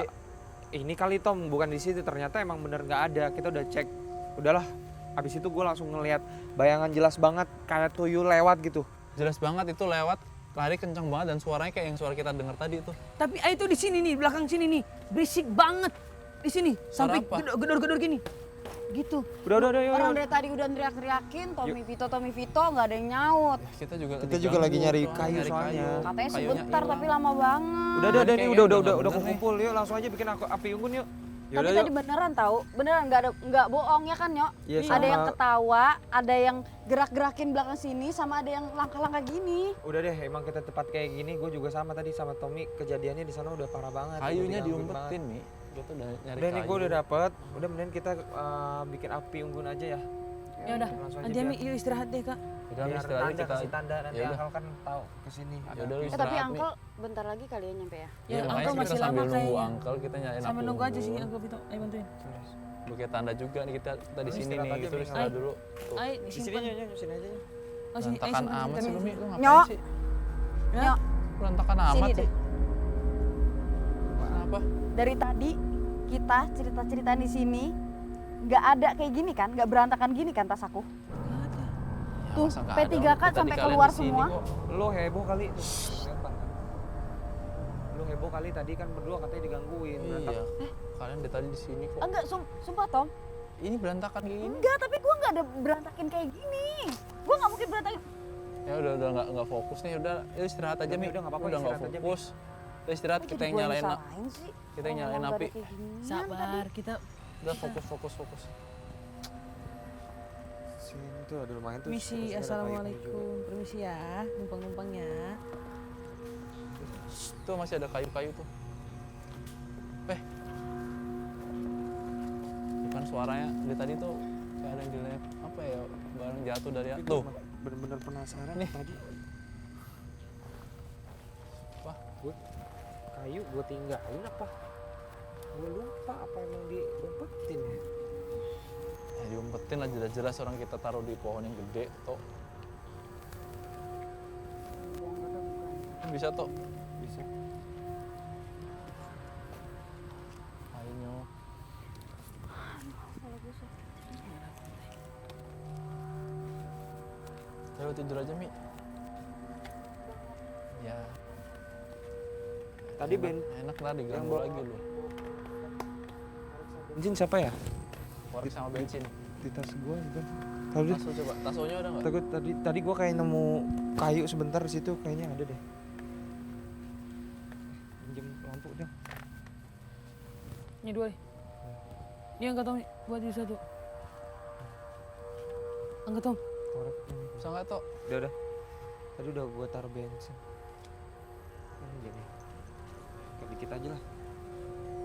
ini kali Tom bukan di situ, ternyata emang bener nggak ada. Kita udah cek, udahlah. Habis itu gue langsung ngelihat bayangan jelas banget kayak tuyul lewat gitu. Jelas banget itu lewat, lari kencang banget dan suaranya kayak yang suara kita dengar tadi itu. Tapi ayo tuh di sini nih, belakang sini nih, berisik banget di sini, sampai apa? gedor-gedor gini. Gitu. Udah, yuk. Orang dari tadi udah teriak-teriakin Tommy Vito nggak ada yang nyaut. Ya, kita juga Juga lagi nyari soalnya, kayu soalnya. Katanya Kayunya sebentar hilang. tapi lama banget. Udah, Kayaknya nih, udah udah bener nih. kumpul. Yuk langsung aja bikin api unggun yuk. Tapi tadi beneran tahu, beneran nggak bohong ya kan Nyok? Iya, Ada sama. yang ketawa, ada yang gerak-gerakin belakang sini, sama ada yang langkah-langkah gini. Udah deh, emang kita tepat kayak gini. Gue juga sama tadi sama Tommy, kejadiannya di sana udah parah banget. Kayunya Udah digangguin diumpetin, Mi. Kita udah nyari Udah nih kayu. gue udah dapet, udah mending kita bikin api unggun aja ya. Ya udah, Langsung aja nanti Ami biar- yuk istirahat deh kak. Udah, Mi, biar istirahat tanda, kita. kasih tanda nanti Ya udah. Angkel kan tahu kesini. Ya udah, lu Tapi istirahat, Mi. Uncle bentar lagi kali ya nyampe ya. Ya, Iya, makanya Uncle kita masih sambil lama nunggu kayaknya. Uncle, kita nyariin Sambil api nunggu aja sini unggun. Uncle Vito, ayo bantuin. Pakai tanda juga nih kita di sini istirahat nih, aja, gitu Mi. istirahat dulu. Tuh. Ayo Di sini disimpan. aja, sini aja. Oh, sini. Berantakan sini, amat sini, sih lu, Mi. sini. Lu Nyok. ngapain sih? Nyok, Berantakan sini amat deh. sih. Kenapa? Dari tadi kita cerita-ceritaan di sini nggak ada kayak gini kan, nggak berantakan gini kan tas aku. Ya, Tuh, masa nggak P3K ada? Tadi sampai kalian keluar di sini semua. kok. Lo heboh kali. Lempar kan. Lo heboh kali tadi kan berdua katanya digangguin. Iya. Kalian dari tadi di sini kok. Enggak, sumpah Tom. Ini berantakan kayak gini. Enggak, tapi gua nggak ada berantakin kayak gini. Gua nggak mungkin berantakin. Ya udah nggak fokus nih. Udah istirahat aja, Udah, Mi. Mi, udah nggak apa-apa, Udah nggak istirahat aja, Mi. fokus. Udah istirahat, Kok kita jadi yang gua nyalain. salahin sih? Kita yang Kalau nyalain nggak ada api. kayak ginian Sabar, tadi. kita Udah fokus. Sini tuh ada lumayan tuh. misi. Terus ada Assalamualaikum. Permisi ya, numpang-numpangnya. Tuh masih ada kayu-kayu tuh. Bukan suaranya dari tadi tuh kayak ada yang dilep apa ya, barang jatuh dari atas. Tuh. Bener-bener penasaran Nih. tadi. Wah, Gue kayu gue tinggalin apa? Gue lupa apa emang diumpetin ya? ya diumpetin lah, jelas-jelas orang kita taruh di pohon yang gede tuh. Bisa tuh. Bisa. Kayunya. Ayo tidur aja, Mi. Ya. Tadi enak lah diganggu bawa- lagi lu. bensin siapa ya? Korek sama bensin. Di tas gue gitu. Tadi Taso coba, tasonya ada nggak? tadi gue kayak nemu kayu sebentar di situ, kayaknya ada deh. Pinjem lampu dong. Ini dua nih. Ini angkat Tom, buat di satu. Angkat Tom. Korek ini. Bisa nggak toh? Udah. Tadi udah gue taruh bensin. Ini jadi. Kayak dikit aja lah.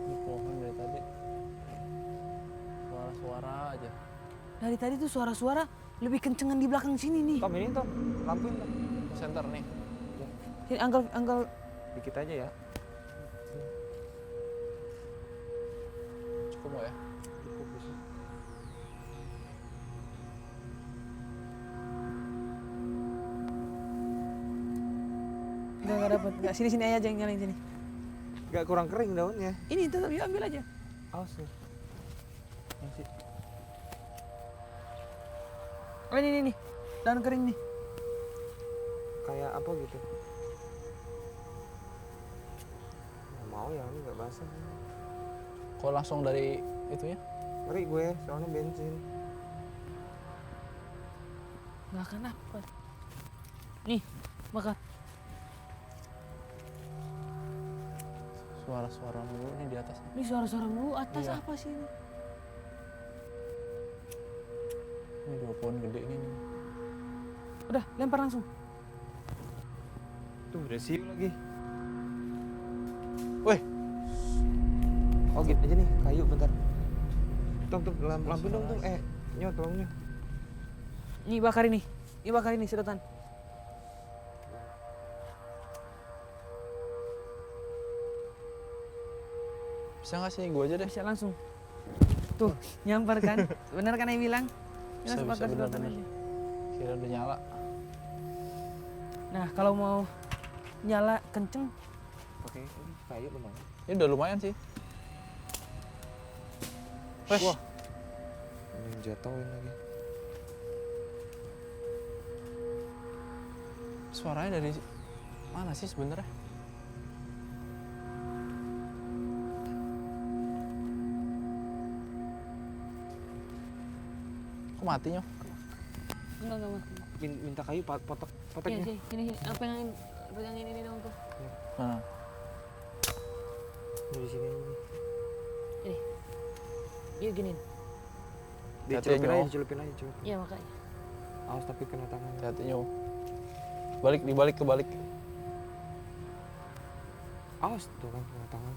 Ini pohon dari tadi. Suara-suara aja. Dari tadi tuh suara-suara lebih kencengan di belakang sini nih. Tom ini Tom, lampuin Tom. Center nih. Sini angkel. Dikit aja ya. Cukup nggak ya? Cukup bisa. Enggak dapat. Enggak, sini aja yang nyalain sini. Gak kurang kering daunnya. Ini tetap yuk ambil aja. Awas nih. Masih. Oh ini nih. Daun kering nih. Kayak apa gitu. Nggak mau ya, ini gak basah. Kok langsung dari itunya? Ngeri gue, soalnya bensin. Enggak akan apa. Nih, makan. Suara-suara mulu nih di atas. Ini suara-suara mulu atas Iya. apa sih ini? Ini dua pohon gede ini nih. Udah, lempar langsung. Tuh udah siu lagi. Wih, Oh gitu aja nih, kayu bentar. Tom, lampu dong Tom. Nyo, tolong Nyo. Ini bakar ini. Ini bakar ini sedotan. bisa nggak sih? Gue aja deh. Bisa langsung. Tuh, nyampar kan? Bener kan yang bilang? Ini Bisa, langsung bakar bisa, sedotan bener-bener. aja. Kira udah nyala. Nah, kalau mau nyala kenceng, Oke, ini kayu lumayan. Ini udah lumayan sih. Wah. Ini jatuhin lagi. Suaranya dari mana sih sebenarnya? Kok mati Nyo? enggak mati. Minta kayu potek Iya, poteknya. sini. Apa yang pegangin ini dong tuh. Mana? Ini di sini aja nih. Ini. Yuk giniin. Dicelupin Nyo. aja, dicelupin aja, celupin. Iya, makanya. Awas tapi kena tangan. Hati-hati Nyo. Dibalik kebalik. Awas tuh kan kena tangan.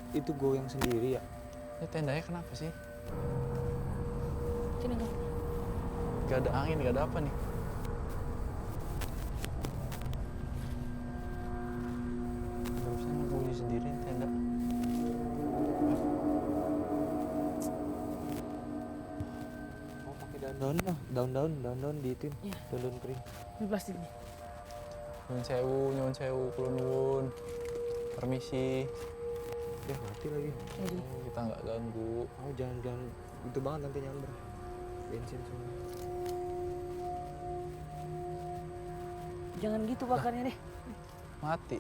Itu goyang sendiri ya. Ini tendanya kenapa sih? Sini dong. Gak ada angin, gak ada apa nih? Gak bisa ngebunyi sendiri nih tenda. daun-daun diitin. Iya. Daun-daun kering. Ini plastik nih. Nyuwun sewu, kula nuwun. Permisi. Mati lagi. Kita nggak ganggu. Jangan itu banget nanti nyamber. Bensin semua. Jangan gitu bakarnya deh. Mati.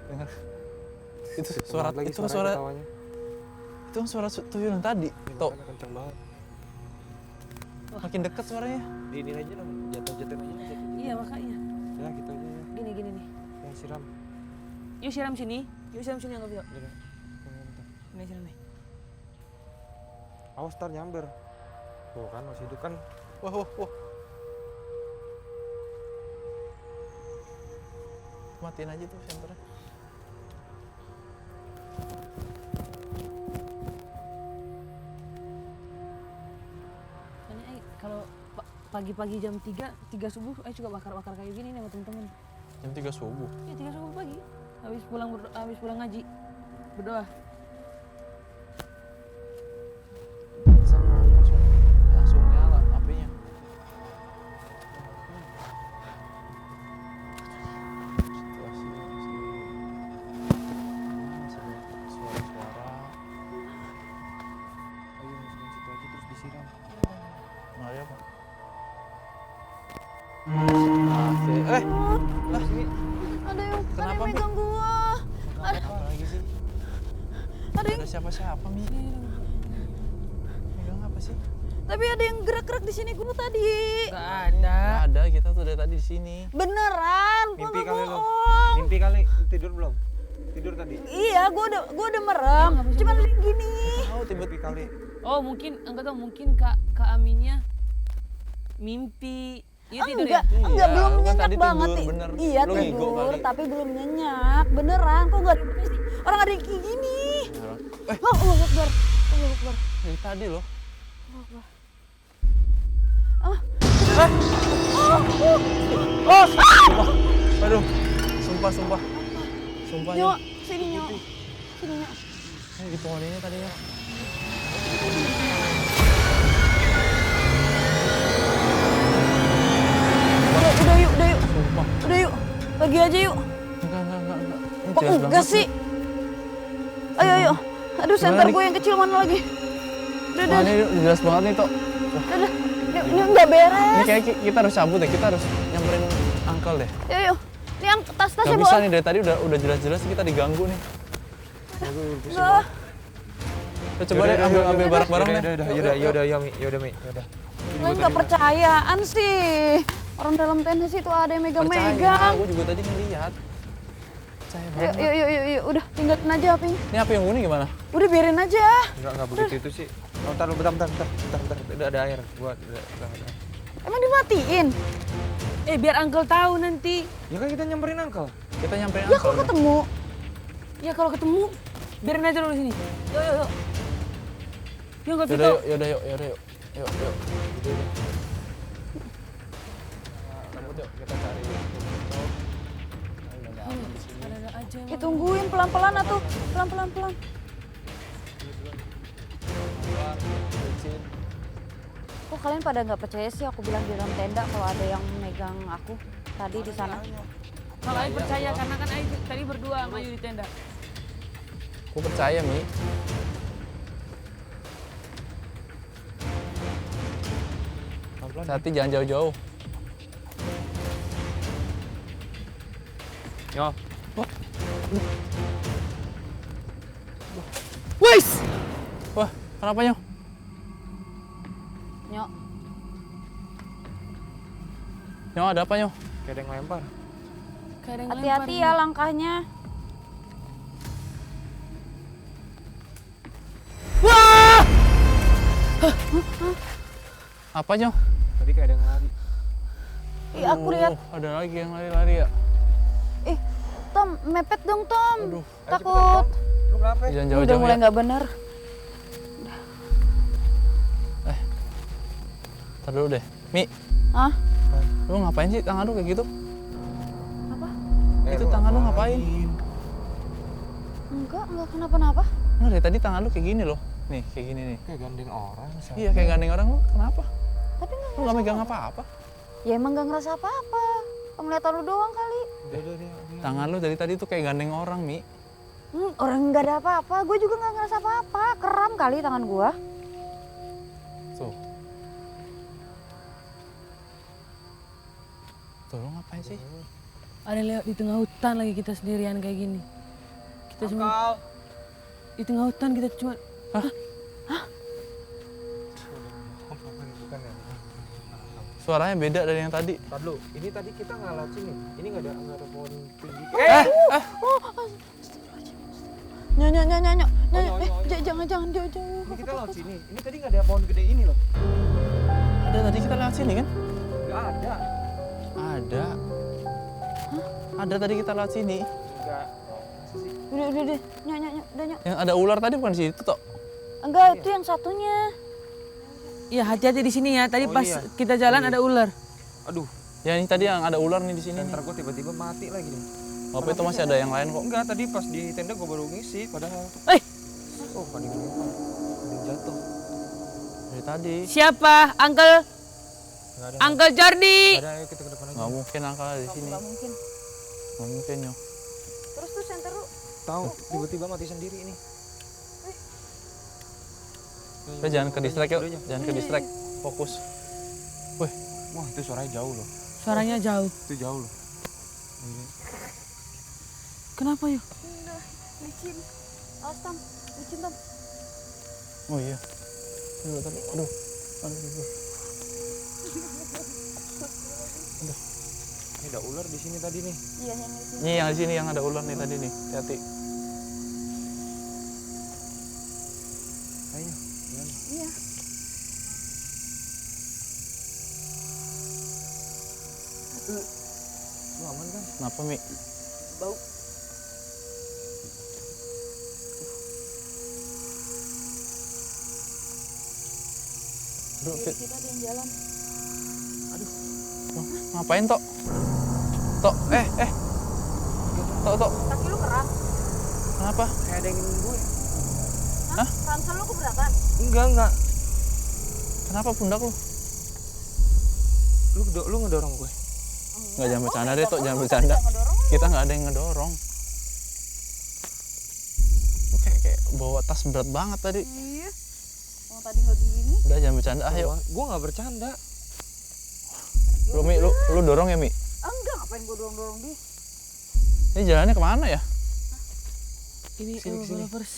Dengar. Itu suara Lagi itu suara ketawanya. itu suara tuyul yang tadi. Tuh, Makanya kenceng banget. makin dekat suaranya. Ini aja dong, jatuh-jatuhin aja. Iya makanya. Ya gitu aja ya. Gini nih. Yang siram. Yuk siram sini. Yuk siram sini nggak bisa. Udah. Ini siram nih. Awas ntar nyamber. Tuh kan masih hidup kan. Wah. Matiin aja tuh senternya. Soalnya kalau pagi-pagi jam 3 subuh, suka bakar-bakar kayu gini nih sama temen-temen. Jam 3 subuh. Iya 3 subuh pagi. Habis pulang ngaji. Berdoa. Langsung nyala apinya. Suara-suara. Ayo masukin situ aja terus disiram. Nah, ya, Pak. Ada yang Kenapa, Mi? megang gua. Apa lagi sih? Ada yang Ada siapa-siapa, Mi? Megang apa sih? tapi ada yang gerak-gerak di sini gua tadi. Gak ada. Nggak ada, kita tuh dari tadi di sini. Beneran, gua Mimpi nggak kali lo. bohong. Mimpi kali. Tidur belum? Tidur tadi. Iya, gua udah merem. Cuman gini. Tahu Mimpi kali. Oh mungkin enggak tahu mungkin Kak Aminnya mimpi. Iya tidur ya? Enggak, Iya, belum lu kan nyenyak tadi banget. tidur, bener. Iya Lu ngigo tidur, kali. tapi belum nyenyak. Beneran, kok nggak ada sih? Orang ada yang kayak gini. Oh, Allah Akbar. Allah Akbar. Dari tadi loh. Aduh, sumpah. Sumpah Nyo, ya. sini Nyo. Sini Nyo. Gitu ngodinya tadinya. Udah yuk. Sumpah. Udah yuk. Pergi aja yuk. Enggak. Ini Kok jelas enggak banget sih? Ayo. Aduh, senter nih? gue yang kecil mana lagi? Udah. Wah, ini jelas banget nih, Tok. Udah. Ini nggak Ini beres. kayak kita harus cabut deh, kita harus nyamperin uncle deh. Yuk. Ini yang tas-tasnya Gak bisa bawa. nih, dari tadi udah jelas-jelas kita diganggu nih. Enggak. Coba deh ambil barang-barangnya. Yaudah, Mi. Kalian nggak percayaan sih. Orang dalam tenda situ ada yang Percaya, megang-megang. gue juga tadi ngeliat. Percaya banget. Yuk. Udah, tinggalin aja HP-nya. Ini apa yang ini gimana? Udah biarin aja. Enggak begitu itu sih. Oh, bentar. Udah ada air. Gua udah ada. Emang dimatiin? Biar Uncle tahu nanti. Ya kan kita nyamperin Uncle. Kita nyamperin Ya uncle. kalau ketemu. Ya kalau ketemu, biarin aja dulu sini. Yuk. Yuk nggak Vito. Yaudah yuk. Cabut yuk, kita cari Vito. Udah nggak aman di sini. Ada aja. Ya tungguin pelan-pelan atuh. Pelan-pelan. Pelan, licin. Kok kalian pada nggak percaya sih aku bilang di dalam tenda kalau ada yang megang aku tadi di sana? Kalau Ai percaya karena kan Ai tadi berdua sama Ayu di tenda. Aku percaya, Mi. Hati jangan jauh-jauh. Yo. Wis! Wah, kenapa Nyo? Nyok, Nyo, ada apa Nyo? Kayak ada yang lempar. Kayak ada yang hati-hati lempar. ya langkahnya. Apa Nyo? Tadi kayak ada yang lari. Ih, aku lihat. Ada lagi yang lari-lari ya? Ih, Tom, mepet dong Tom. Aduh. Takut. Lu kenapa? Jangan Udah jauh-jauh mulai ya. nggak bener. Ntar dulu deh. Mi, Hah? lu ngapain sih tangan lu kayak gitu? Apa? Itu tangan lu ngapain? Enggak kenapa-napa. Nah, dari tadi tangan lu kayak gini loh. Nih, kayak gini nih. Kayak gandeng orang. Iya, kayak gandeng orang lu. Kenapa? Tapi enggak Lu nggak megang apa-apa. Ya emang nggak ngerasa apa-apa. Penglihatan lu doang kali. Tangan lu dari tadi tuh kayak gandeng orang, Mi. Orang nggak ada apa-apa. Gue juga nggak ngerasa apa-apa. Keram kali tangan gua. Tuh. Tuh, lu ngapain sih? Ada lewat di tengah hutan lagi kita sendirian kayak gini. Kita cuma di tengah hutan kita cuma. Suaranya beda dari yang tadi. Tar dulu, ini tadi kita nggak lewat sini. Ini nggak ada pohon tinggi. Nyonya. Jangan. Ini kita lewat sini. Ini tadi nggak ada pohon gede ini loh. Ada tadi kita lewat sini kan? Nggak ada. Ada. Ada tadi kita lewat sini. Nggak. Udah. Nyonya. Yang ada ular tadi bukan di situ toh? Enggak, itu yang satunya. Iya hati-hati di sini ya. Tadi Oh, pas iya. kita jalan ada ular. Aduh, Ya ini tadi yang ada ular nih di sini. senter Nih. gue tiba-tiba mati lagi nih. Apa itu masih ada yang lain kok? Enggak, tadi pas di tenda gue baru ngisi, padahal. Oh, panik lempar. Panik jatuh. Dari tadi. Siapa? Uncle Nggak ada. Uncle Jordi. Nggak ada, ayo kita ke depan aja. Nggak mungkin angkal di sini. Nggak mungkin. Nggak mungkin yo. Terus tuh senter lu. Tahu, tiba-tiba mati sendiri ini. Udah jangan ke distract yuk. Jangan ke distract. Fokus. Wih, Wah, itu suaranya jauh loh. Suaranya jauh. Itu jauh loh. Kenapa yuk? Licin. Awas Tam. Licin Tam. oh iya. Aduh, tadi. Aduh. Ini ada ular di sini tadi nih. Iya yang itu. Ini yang di sini yang ada ular nih tadi nih. Hati-hati. Ayo, jalan. Iya. Lu aman kan? Kenapa, Mi? Bau. Aduh, Fit. Kita ada yang jalan. Ngapain, Tok? Tok, Tok. Kaki lu keram. Kenapa? Kayak ada yang ingin gue. Hah? Ransel lu keberatan? Enggak. Kenapa pundak lu? Lu ngedorong gue. Nggak, jangan bercanda deh, Tok. Jangan bercanda. Kita nggak ada yang ngedorong. Lu kayak bawa tas berat banget tadi. Iya. Yang tadi nggak gini. Udah, jangan bercanda. Ayo. Gue nggak bercanda. Lu, Mi, lu dorong ya, Mi? Enggak, ngapain gua dorong-dorong dia? Ini jalannya kemana ya? Ini Sini, Elva sini. Lovers.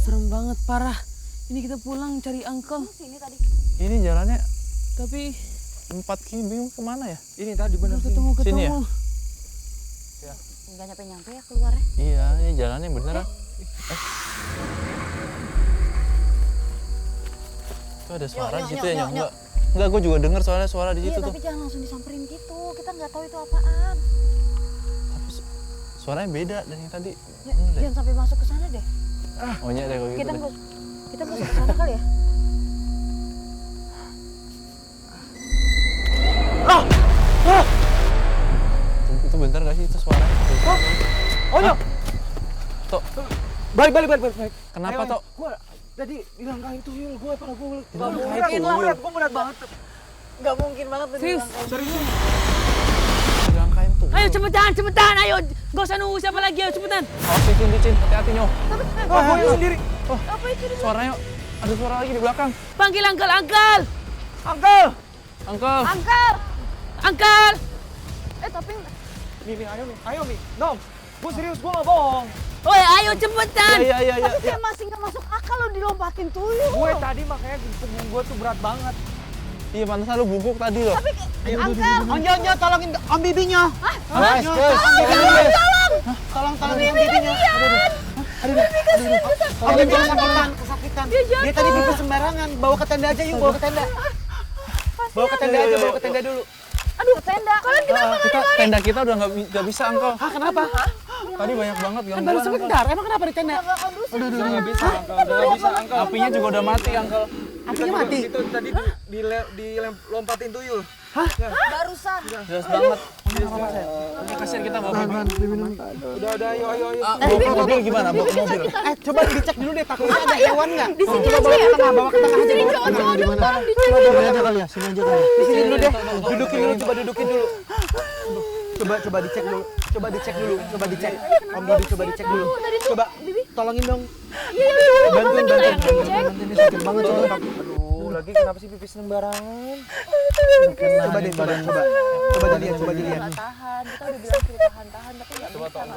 Serem banget, parah. Ini kita pulang cari Uncle. Sini tadi. Ini jalannya Tapi 4 km bingung kemana ya? Ini tadi bener sini. ketemu. Sini ya? Nggak nyampe ya keluarnya. Iya, ini jalannya bener. Itu ada suara di situ ya, Nyok? Enggak, gue juga denger suara di Iya, situ tuh. tapi jangan langsung disamperin gitu. Kita nggak tahu itu apaan. Tapi suaranya beda dari yang tadi. Ya, Bener deh. jangan sampai masuk ke sana deh. Oh iya deh kalau gitu Kita deh. masuk ke sana kali ya. Itu bentar gak sih itu suaranya? Oh, Nyok. Tok, Balik. kenapa, Tok? Gue tadi dilangkahin tuyul gue, gue Dilangkahin tuyul? gue berat banget. Gak mungkin banget tadi. Serius? Serius. Dilangkahin tuh. Ayo cepetan, ayo. Gak usah nunggu siapa lagi, ayo cepetan. Awas, licin, hati-hati, Nyok. Oh, gue sendiri. Apa itu? Suaranya, ada suara lagi di belakang. Panggil Uncle. Uncle! Uncle. Tapi Nih, ayo nih. Dong, gue serius, gue gak bohong. Woi, ayo cepetan. Iya. tapi kayak masih nggak masuk akal lo dilompatin tuyul. Gue tadi makanya punggung gue tuh berat banget. Iya, pantesan lu bungkuk tadi loh. Tapi Angkel. Nyok, tolongin Om Bibinya. Guys, Tolong Om Bibinya. Om Bibi kesakitan. Dia tadi pipis sembarangan. Bawa ke tenda aja yuk, bawa ke tenda. Bawa ke tenda dulu. Aduh, tenda. Kalian Tenda kita udah nggak bisa, Uncle. Hah, kenapa? Tadi banyak banget Kan baru gangguan, Uncle. sebentar. Emang kenapa di tenda? Gak bisa, Uncle. Apinya juga udah mati, Uncle. Apinya mati. Itu tadi dilompatin tuyul. Barusan. Jelas banget. Ini kasihan kita bawa Bibi. Udah, ayo. Bawa mobil gimana? Bawa mobil. Coba dicek dulu deh, takutnya ada hewan nggak? Di sini aja ya. Bawa ke tengah aja. Sini jangan dong, tolong dicek. Sini aja kali ya, sini aja kali ya. Di sini dulu deh. Coba dudukin dulu. Coba dicek dulu. Coba dicek. Om Dodi coba dicek dulu. Coba tolongin dong. Bantuin. Ini sakit banget soalnya. Aduh, lagi kenapa sih pipis sembarangan? Coba dilihat. Nggak tahan, kita udah bilang suruh tahan, tapi nggak bisa nggak tahan.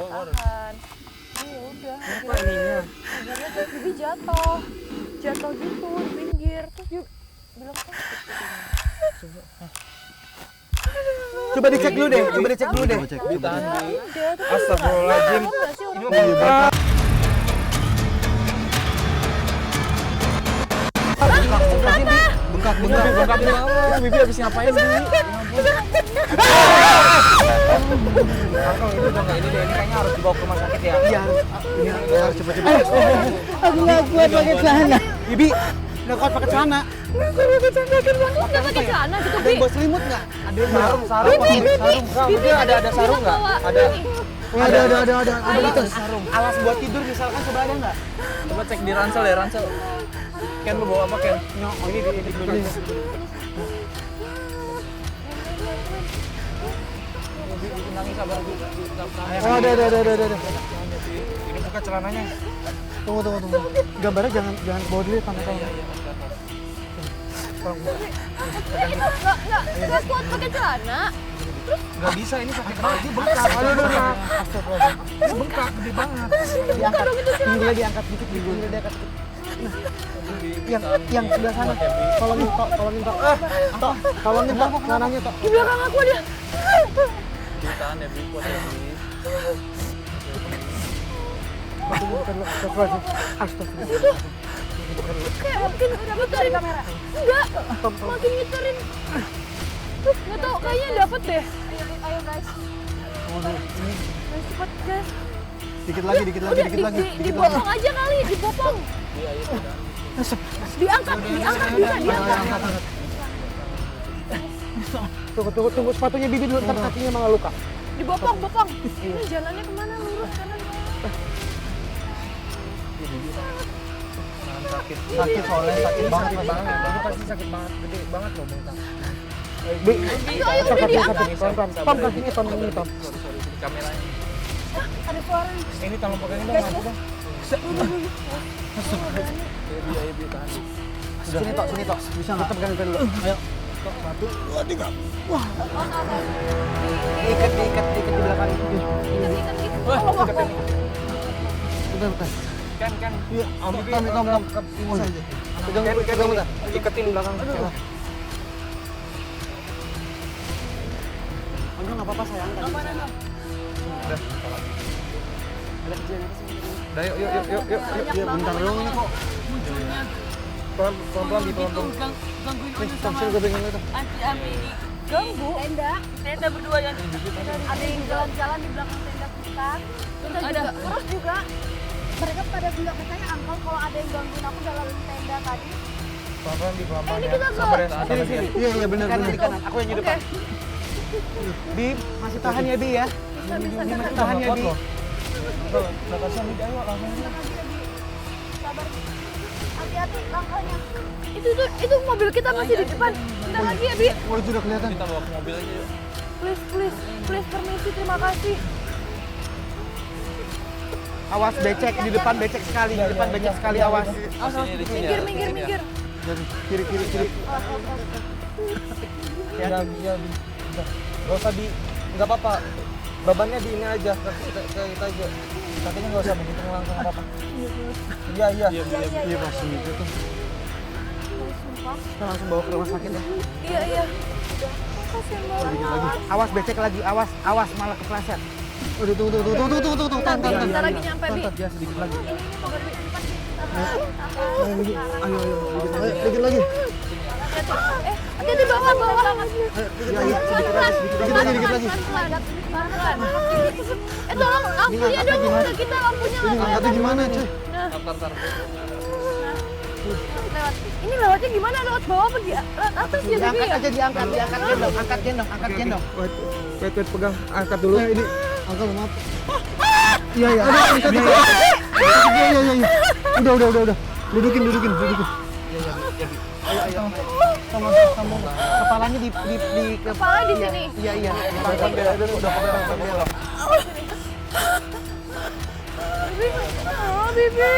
Ya udah, akhirnya terus Bibi jatuh gitu di pinggir, terus dia bilang Coba dicek dulu deh. Astagfirullahaladzim. ini mau Bengkak. Itu Bibi habis ngapain sih? Kang, itu udah nggak ini deh. Ini kayaknya harus dibawa ke rumah sakit ya. Iya harus cepet. Aku nggak kuat pakai celana. Bibi, nggak kuat pakai celana. nggak pakai celana gitu, Ada yang bawa selimut nggak? Ada yang Sarung. Bibi ada sarung nggak? Ada. Ada itu sarung. Alas buat tidur misalkan coba ada nggak? Coba cek di ransel ya, ransel. Ken lu bawa apa Ken? Ini dulu. Nangis sabar Bu. Oh, ada. Ini buka celananya. Tunggu. Gambarnya jangan bawa dulu tangan kamu. nggak kuat pakai celana. Nggak bisa, ini sakit banget. Dia bengkak. Aduh. Bengkak gede banget. Pinggulnya diangkat dikit. Yang sebelah sana. Tolongin Tok. Tolongin Tok, celananya Tok. Di belakang aku ada. Ditahan ya Bibi, kuat ya Bibi. Kayak makin dapet dari kamera. Enggak, makin ngiterin. Nggak tahu, kayaknya dapet deh. Ayo guys. Guys, cepet guys. Dikit lagi. Dipotong aja kali, dipotong. Diangkat bisa diangkat. Tunggu sepatunya Bibi dulu, ntar kakinya malah luka. Dibopong. Ini jalannya kemana? Lurus kanan. Sakit soalnya, sakit banget. Ini pasti sakit banget, gede banget loh bengkak. Ayo udah diangkat. Tom kakinya Tom ini Tom. Sorry, di kameranya. Ada suara. Ini tolong pegangin dong, aku dong. Ayo Bibi tahan. Sini Tok. Bisa nggak? Pegang dulu. Ayo. Tok, 1, 2, 3. Wah. Diikat di belakang. Ikat gitu. Bentar. Kan. Iya, Tom. Ini saja. Pegang bentar. Iketin belakang. Enggak apa-apa sayang. Udah, yuk. Iya, bentar doang ini kok. Pelan-pelan di pelan-pelan. Nih, Tom, sini gue pegang itu. Ganggu. Tenda berdua ya. Ada yang jalan-jalan di belakang tenda kita. Terus juga mereka pada nggak percaya angkel kalau ada yang gangguin aku dalam tenda tadi. Pelan-pelan di pelan-pelan Ini ya. kita Sabar ya, ke- sabar ya. Iya, benar. Di kanan. Aku yang di depan. Bi, masih tahan ya Bi ya. Bisa. Masih tahan ya Bi. Udah kasihan nih, ayo langsung. Sabar. Hati-hati langkahnya. Itu mobil kita masih di depan. Bentar lagi ya, Bi. Oh, itu udah kelihatan. Kita bawa ke mobil aja yuk. Please permisi, terima kasih. Awas becek di depan becek sekali, awas. Sini di sini ya. Minggir. Dari kiri. Ya, nggak usah nggak apa-apa. Bebannya di ini aja, ke kita aja. Kakinya nggak usah begitu langsung apa-apa. Iya. Iya, pasti itu tuh. Kita langsung bawa ke rumah sakit ya. Iya. Kasian banget. Awas becek lagi, awas malah kepleset. Udah, tunggu. Tahan. Bentar lagi nyampe, Bi. Ya, sedikit lagi. Ayo, dikit lagi. Hati-hati bawah. Iya, dikit lagi. Pelan-pelan. Tolong lampunya dong, udah kita lampunya Ini nggak angkatnya gimana, cuy? Ntar. lewat. Ini lewatnya gimana? Lewat bawah apa lewat atas ya, Bibi ya? Diangkat gendong. Wait, pegang, angkat dulu. Ini Uncle maaf. Iya. Iya. Udah. Dudukin. Ayo. Sama. Kepalanya di Kepala di sini. Iya. Bibi.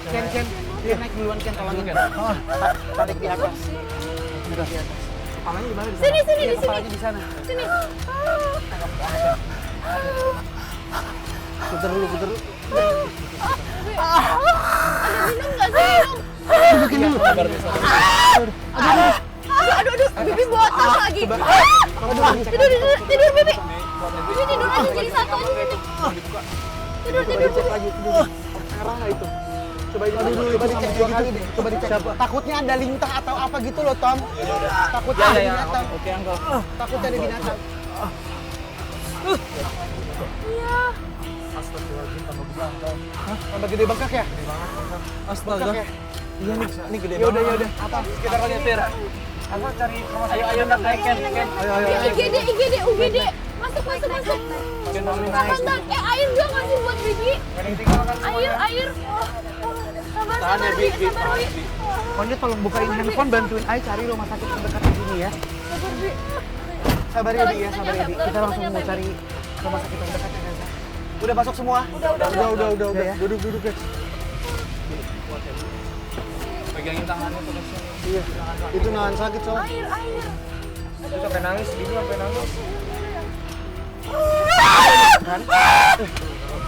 Ken, naik duluan Ken, tolongin Ken. Tarik di atas. Kepalanya di mana? Sini, di sini. Kepalanya di sana. Sini. puter dulu. Ada minum nggak sih? Dudukin dulu. Aduh, Bibi bawa tas lagi. Tidur, Bibi. Bibi tidur aja jadi satu aja sini. Tidur. Sekarang nggak itu? Coba dicek dua kali deh. Coba dicek. Takutnya ada lintah atau apa gitu loh, Tom. Takutnya ada binatang. Oke, Uncle. Takutnya ada binatang. Iya. Tambah gede bengkak ya? Astaga. Iya nih, ini gede Ya banget. udah. Apa? Kita kali nyetir. Aku cari rumah sakit. Ayo, Ken. IGD, UGD. Masuk. Ken, Tahan. Air juga ngasih buat Bibi. Air. Sabar, Bibi. Pokoknya tolong bukain handphone, bantuin Ai cari rumah sakit terdekat di sini ya. Sabar ya, Bi. Kita langsung mau cari rumah sakit terdekat ya, Gaza. Udah masuk semua? Udah. Ya. Duduk guys. Pegangin tangannya tuh kesini. Iya. Itu nahan sakit soalnya. Air. Itu sampai nangis, Bibi sampai nangis.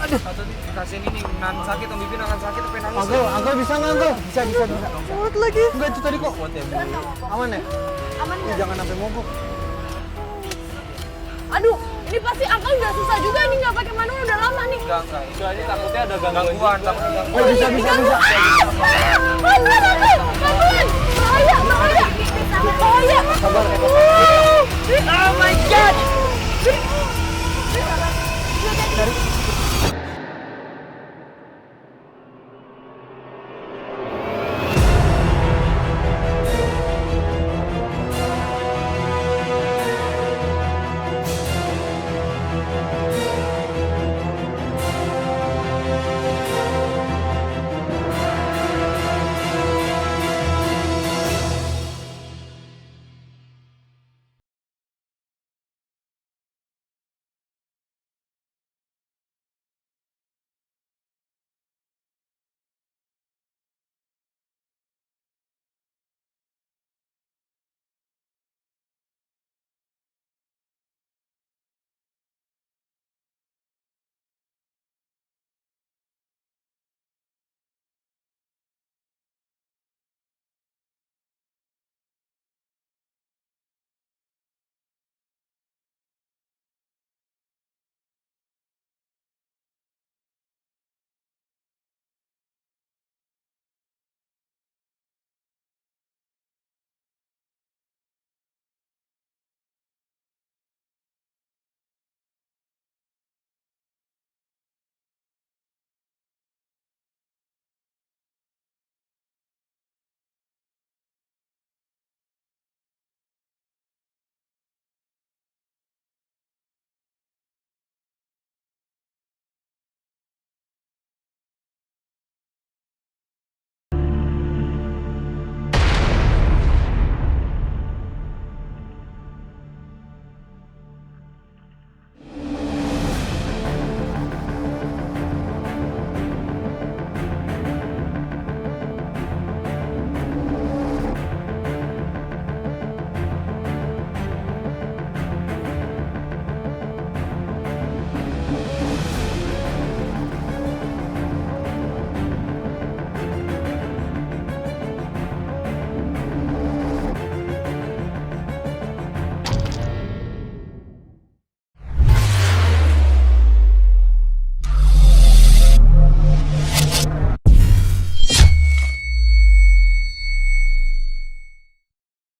Atau dikasih ini nahan sakit, Om Bibi nahan sakit sampai nangis. Uncle bisa nggak Uncle? Bisa. Kuat lagi. Enggak itu tadi kok. Aman ya? Aman Ih, nggak? jangan sampai mogok. Aduh, ini pasti Uncle udah susah juga nih nggak pakai manual udah lama nih. Enggak. Itu aja takutnya ada gangguan. Gangguan, takutnya gangguan. Oh, bisa. Bantuan! Bahaya! Sabar ya. Oh my god! Cari